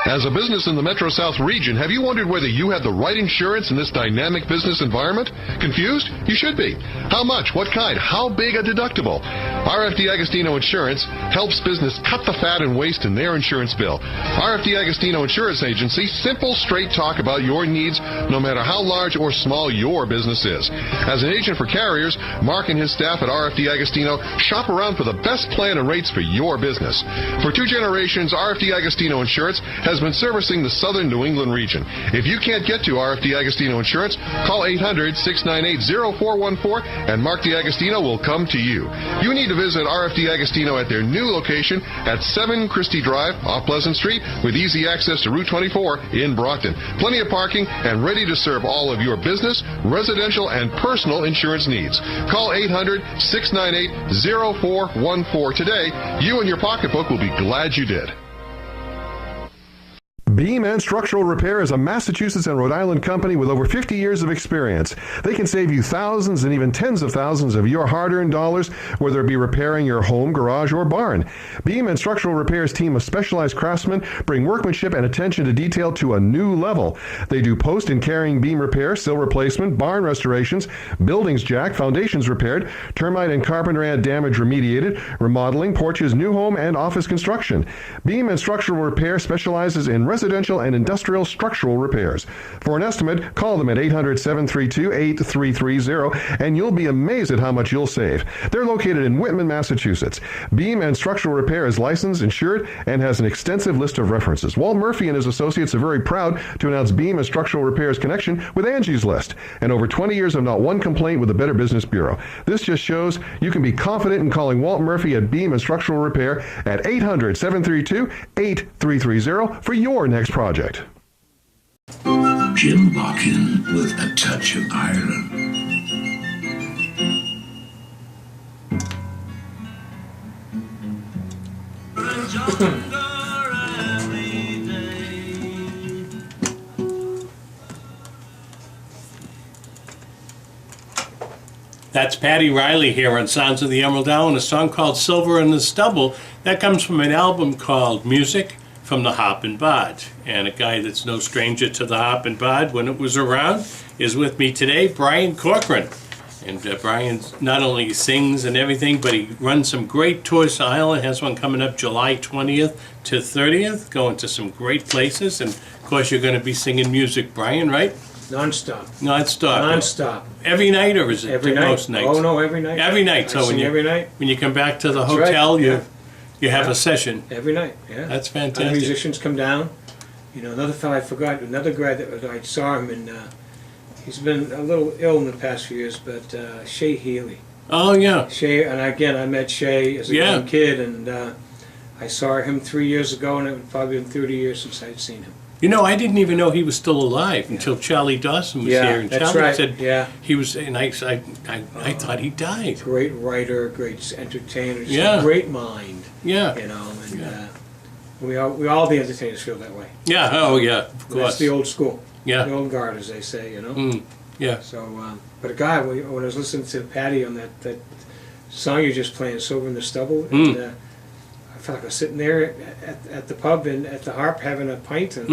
A: As a business in the Metro South region, have you wondered whether you have the right insurance in this dynamic business environment? Confused? You should be. How much? What kind? How big a deductible? RFD Agostino Insurance helps business cut the fat and waste in their insurance bill. RFD Agostino Insurance Agency, simple, straight talk about your needs, no matter how large or small your business is. As an agent for carriers, Mark and his staff at RFD Agostino shop around for the best plan and rates for your business. For 2 generations, RFD Agostino Insurance has been servicing the southern New England region. If you can't get to RFD Agostino Insurance, call 800-698-0414 and Mark DiAgostino will come to you. You need to visit RFD Agostino at their new location at 7 Christie Drive off Pleasant Street with easy access to Route 24 in Brockton. Plenty of parking and ready to serve all of your business, residential, and personal insurance needs. Call 800-698-0414 today. You and your pocketbook will be glad you did. Beam and Structural Repair is a Massachusetts and Rhode Island company with over 50 years of experience. They can save you thousands and even tens of thousands of your hard-earned dollars, whether it be repairing your home, garage, or barn. Beam and Structural Repair's team of specialized craftsmen bring workmanship and attention to detail to a new level. They do post and carrying beam repair, sill replacement, barn restorations, buildings jacked, foundations repaired, termite and carpenter ant damage remediated, remodeling, porches, new home, and office construction. Beam and Structural Repair specializes in residential and industrial structural repairs. For an estimate, call them at 800-732-8330 and you'll be amazed at how much you'll save. They're located in Whitman, Massachusetts. Beam and Structural Repair is licensed, insured, and has an extensive list of references. Walt Murphy and his associates are very proud to announce Beam and Structural Repair's connection with Angie's List and over 20 years of not one complaint with the Better Business Bureau. This just shows you can be confident in calling Walt Murphy at Beam and Structural Repair at 800-732-8330 for your next project.
I: Jim Larkin with a touch of Ireland.
D: That's Patty Riley here on Sounds of the Emerald Isle and a song called Silver in the Stubble. That comes from an album called Music from the Hop and Bod. And a guy that's no stranger to the Hop and Bod when it was around is with me today, Brian Corcoran. And Brian not only sings and everything, but he runs some great tours to Ireland. Has one coming up July 20th to 30th, going to some great places. And of course, you're going to be singing music, Brian, right?
C: Non-stop.
D: Non-stop.
C: Non-stop.
D: Every night, or is it
C: Every night.
D: most nights?
C: Oh, no, every night.
D: Every night.
C: I sing every night.
D: When you come back to the
C: That's
D: hotel,
C: right.
D: you have a session.
C: Every night, yeah.
D: That's
C: Other
D: fantastic.
C: musicians come down. You know, another fellow I forgot, another guy that I saw him, and he's been a little ill in the past few years, but Shay Healy.
D: Oh, yeah.
C: Shay, and again, I met Shay as a
D: Yeah.
C: young kid, and I saw him 3 years ago, and it had probably been 30 years since I'd seen him.
D: You know, I didn't even know he was still alive until Charlie Dawson was
C: Yeah,
D: here. And
C: that's
D: Charlie
C: right.
D: said
C: Yeah.
D: he was, and I thought he died.
C: Great writer, great entertainer, just
D: Yeah.
C: a great mind.
D: Yeah.
C: You know, and we all the entertainers feel that way.
D: Yeah, oh yeah, of
C: That's
D: course.
C: the old school.
D: Yeah.
C: The old guard, as they say, you know.
D: Yeah.
C: So, but a guy, when I was listening to Patty on that song you're just playing, Sober in the Stubble, and I felt like I was sitting there at the pub and at the Harp having a pint, and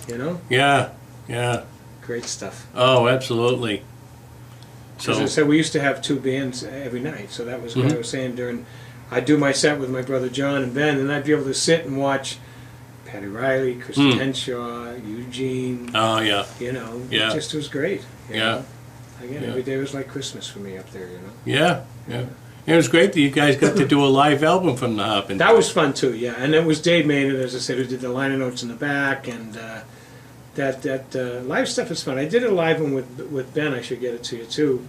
C: you know.
D: Yeah, yeah.
C: Great stuff.
D: Oh, absolutely.
C: As I said, we used to have two bands every night, so that was what I was saying during. I'd do my set with my brother John and Ben, and I'd be able to sit and watch Patty Riley, Christy Henshaw, Eugene.
D: Oh, yeah.
C: You know,
D: Yeah.
C: it just was great. You
D: Yeah.
C: know? Again,
D: Yeah.
C: every day was like Christmas for me up there, you know.
D: Yeah, yeah. It was great that you guys got to do a live album from the Harp.
C: That was fun too, yeah. And it was Dave Maynard, as I said, who did the liner notes in the back, and that live stuff is fun. I did a live one with Ben. I should get it to you too.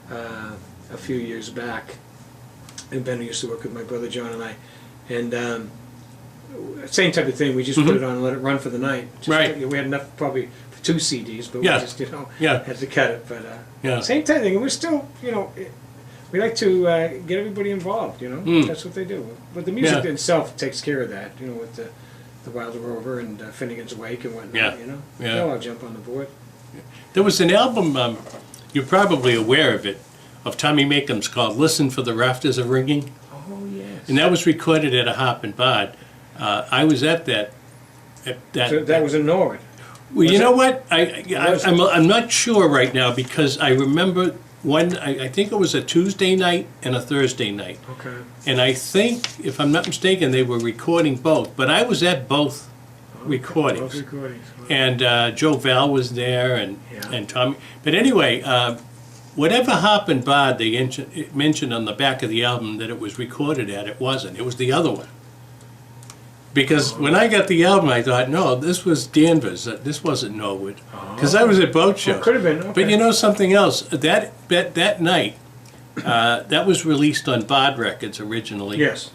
C: A few years back, and Ben used to work with my brother John and I, and same type of thing. We just put it on and let it run for the night. Just,
D: Right.
C: We had enough probably for 2 CDs, but
D: Yeah.
C: we just
D: Yeah.
C: had to cut it. But
D: Yeah.
C: same type of thing. We're still we like to get everybody involved. You know, that's what they do. But the music
D: Yeah.
C: itself takes care of that. You know, with the Wilder Rover and Finnegan's Wake and whatnot.
D: Yeah.
C: You know,
D: Yeah.
C: they'll all jump on the board.
D: There was an album, you're probably aware of it, of Tommy Makeham's called Listen for the Rafters Are Ringing.
C: Oh yes.
D: And that was recorded at a Harp and Bard. I was at that.
C: So that was in Norwood.
D: Well, you know what?
C: Was it?
D: I'm not sure right now because I remember I think it was a Tuesday night and a Thursday night.
C: Okay.
D: And I think, if I'm not mistaken, they were recording both. But I was at both recordings.
C: Both recordings.
D: And Joe Val was there and Tommy. But anyway, whatever Harp and Bard they mentioned on the back of the album that it was recorded at, it wasn't. It was the other one. Because when I got the album, I thought, no, this was Danvers. This wasn't Norwood. Because I was at both shows.
C: Could have been. Okay.
D: But you know something else? That night, that was released on Bard Records originally.
C: Yes.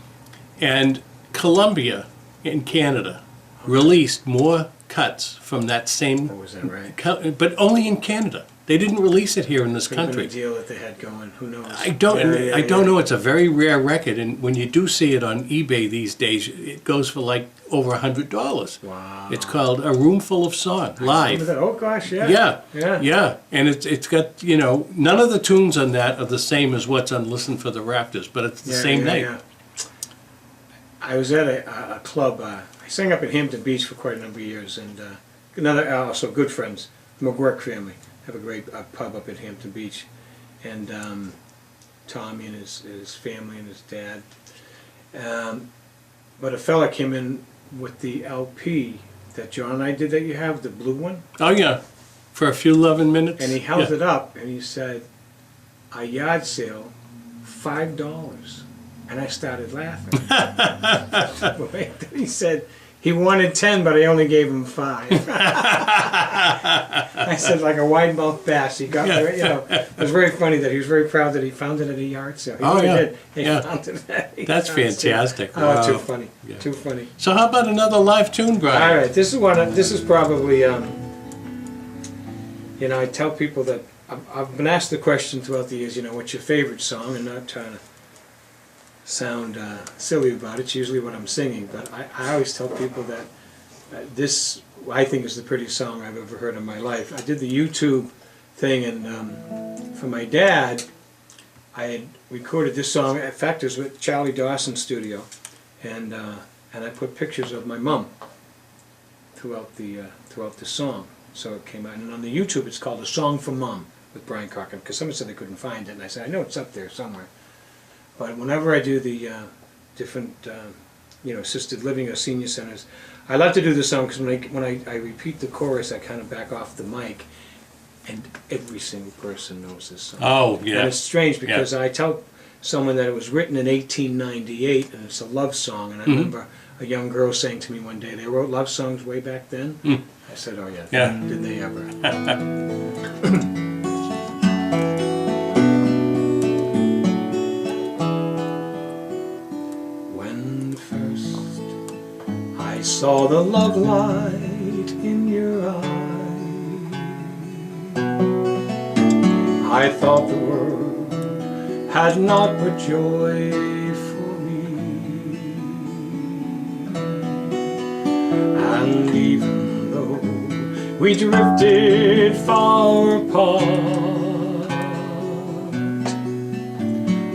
D: And Columbia in Canada released more cuts from that same.
C: Oh, was that right?
D: But only in Canada. They didn't release it here in this
C: Could have been
D: country.
C: a deal that they had going. Who knows?
D: I don't know. It's a very rare record, and when you do see it on eBay these days, it goes for like over $100.
C: Wow.
D: It's called A Room Full of Song live.
C: Oh gosh, yeah.
D: Yeah, and it's got none of the tunes on that are the same as what's on Listen for the Rafters, but it's the same night.
C: Yeah. I was at a club. I sang up at Hampton Beach for quite a number of years, and another also good friends, the McGuirk family. Have a great pub up at Hampton Beach, and Tommy and his family and his dad. But a fella came in with the LP that John and I did that you have, the blue one.
D: Oh yeah, for a few loving minutes.
C: And he held it up and he said, "A yard sale, $5." And I started laughing. Then he said, he wanted 10, but I only gave him 5. I said, like a wide mouth bass. He got there, It was very funny that he was very proud that he found it at a yard sale. He really did. He found it at a
D: That's
C: yard sale.
D: fantastic.
C: Oh,
D: Wow.
C: too funny.
D: Yeah.
C: Too funny.
D: So how about another live tune, Brian?
C: All right, this is probably, I tell people that I've been asked the question throughout the years, what's your favorite song, and not trying to sound silly about it. It's usually what I'm singing, but I always tell people that this, I think, is the prettiest song I've ever heard in my life. I did the YouTube thing, and for my dad, I had recorded this song. In fact, it was with Charlie Dawson's studio, and I put pictures of my mom throughout the song. So it came out, and on the YouTube, it's called "A Song for Mom." with Brian Corcoran, because someone said they couldn't find it, and I said, I know it's up there somewhere. But whenever I do the different, assisted living or senior centers, I love to do the song because when I repeat the chorus, I kind of back off the mic, and every single person knows this song.
D: Oh, yeah.
C: And it's strange because I tell someone that it was written in 1898, and it's a love song, and I remember a young girl saying to me one day, they wrote love songs way back then? I said, oh yeah, did they ever. When first I saw the love light in your eye, I thought the world had not but joy for me. And even though we drifted far apart,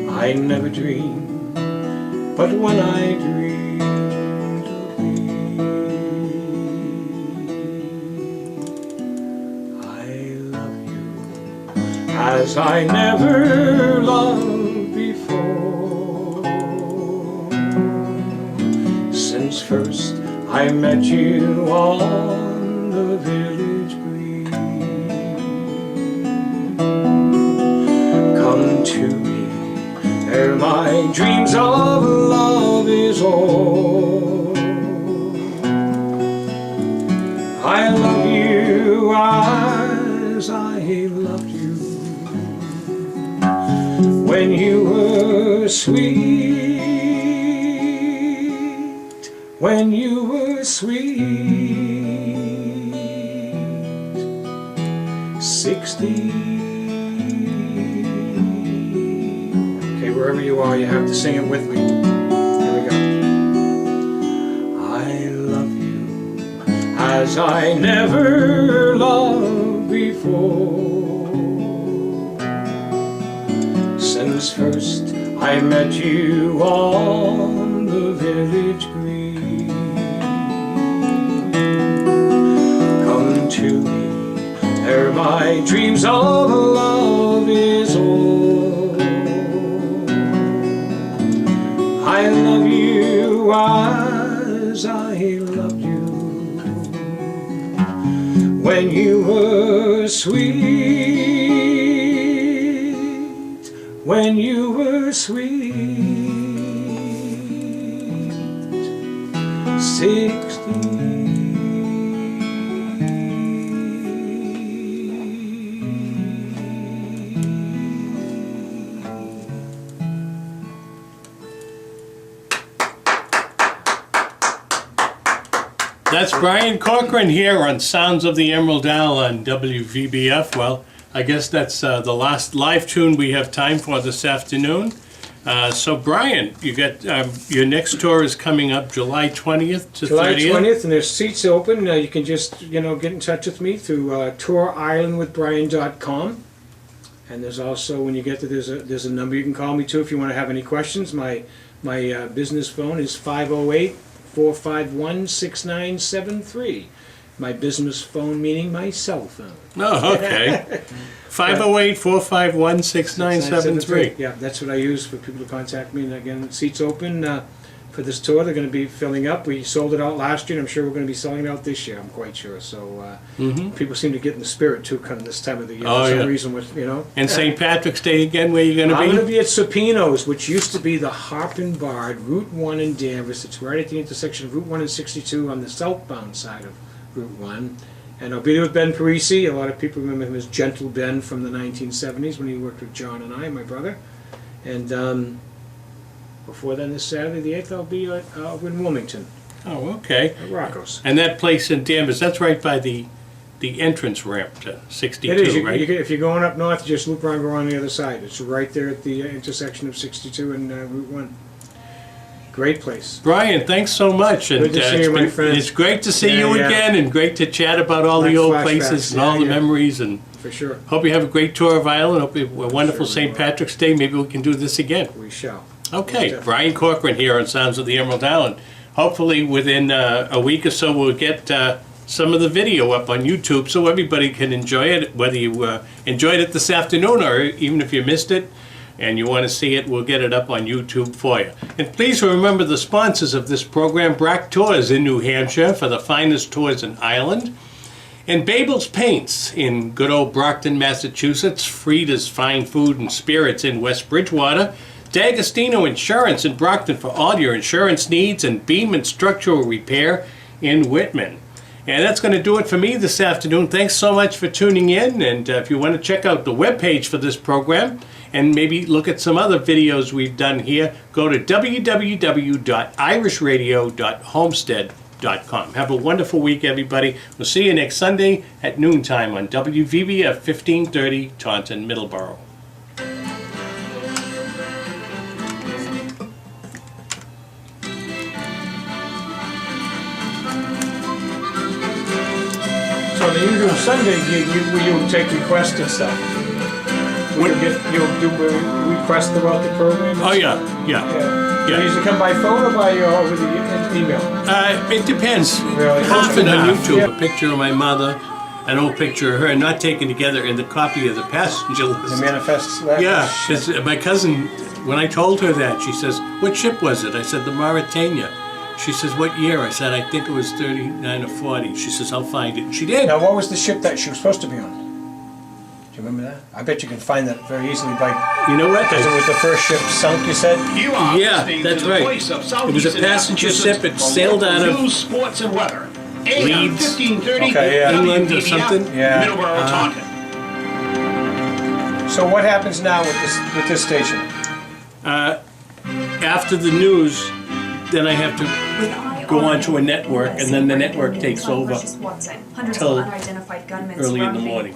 C: I never dreamed, but when I dreamed of thee, I love you as I never loved before. Since first I met you on the village green, come to me ere my dreams of love is o'er. I love you as I loved you when you were sweet, when you were sweet. 60. Okay, wherever you are, you have to sing it with me. Here we go. I love you as I never loved before. Since first I met you on the village green, come to me ere my dreams of love is o'er. I love you as I loved you when you were sweet, when you were sweet. 60.
D: That's Brian Corcoran here on Sounds of the Emerald Isle on WVBF. Well, I guess that's the last live tune we have time for this afternoon. So, Brian, you got your next tour is coming up July 20th to 30th.
C: July 20th, and there's seats open. You can just, get in touch with me through tourirelandwithbrian.com. And there's also, when you get to, there's a number you can call me to if you want to have any questions. My business phone is 508-451-6973. My business phone meaning my cell phone.
D: Oh, okay. 508-451-6973.
C: Yeah, that's what I use for people to contact me. And again, seats open for this tour. They're going to be filling up. We sold it out last year, and I'm sure we're going to be selling it out this year. I'm quite sure. So people seem to get in the spirit too, kind of this time of the year. For some reason, with
D: And St. Patrick's Day again, where are you going to be?
C: I'm going to be at Supino's, which used to be the Harp and Bard, Route 1 in Danvers. It's right at the intersection of Route 1 and 62 on the southbound side of Route 1. And I'll be there with Ben Parisi. A lot of people remember him as Gentle Ben from the 1970s when he worked with John and I, my brother. And before then, this Saturday, the 8th, I'll be over in Wilmington.
D: Oh, okay.
C: At Rocco's.
D: And that place in Danvers, that's right by the entrance ramp to 62,
C: It is.
D: right?
C: If you're going up north, you just loop around, go on the other side. It's right there at the intersection of 62 and Route 1. Great place.
D: Brian, thanks so much. And,
C: good to see you, my friend.
D: It's great to see you again, and great to chat about all the old places and all the memories. And
C: for sure.
D: Hope you have a great tour of Ireland. Hope you have a wonderful St. Patrick's Day. Maybe we can do this again.
C: We shall.
D: Okay, Brian Corcoran here on Sounds of the Emerald Isle. Hopefully within a week or so we'll get some of the video up on YouTube so everybody can enjoy it, whether you enjoyed it this afternoon or even if you missed it and you want to see it, we'll get it up on YouTube for you. And please remember the sponsors of this program, Brack Tours in New Hampshire for the finest tours in Ireland, and Babel's Paints in good old Brockton, Massachusetts, Frida's Fine Food and Spirits in West Bridgewater, D'Agostino Insurance in Brockton for all your insurance needs, and Beam and Structural Repair in Whitman. And that's going to do it for me this afternoon. Thanks so much for tuning in, and if you want to check out the webpage for this program and maybe look at some other videos we've done here, go to www.irishradio.homestead.com. Have a wonderful week, everybody. We'll see you next Sunday at noontime on WVBF 1530 Taunton, Middleborough.
C: So on the usual Sunday, you take requests and stuff. You'll do requests throughout the program?
D: Oh, yeah.
C: You usually come by phone or by with the email?
D: It depends.
C: Really?
D: Often on YouTube, a picture of my mother, an old picture of her, not taken together in the copy of the passenger list.
C: The manifest letter?
D: Yeah. My cousin, when I told her that, she says, "What ship was it?" I said, "The Mauritania." She says, "What year?" I said, "I think it was 39 or 40. She says, "I'll find it." And she did.
C: Now, what was the ship that she was supposed to be on? Do you remember that? I bet you can find that very easily by...
D: You know what?
C: Because it was the first ship sunk, you said?
D: Yeah, that's right. It was a passenger ship. It sailed out of
K: News, sports, and weather.
D: Leeds,
K: 1530
D: England or something.
C: Yeah.
K: Middleborough, Taunton.
C: So what happens now with this station?
D: After the news, then I have to go onto a network, and then the network takes over till early in the morning.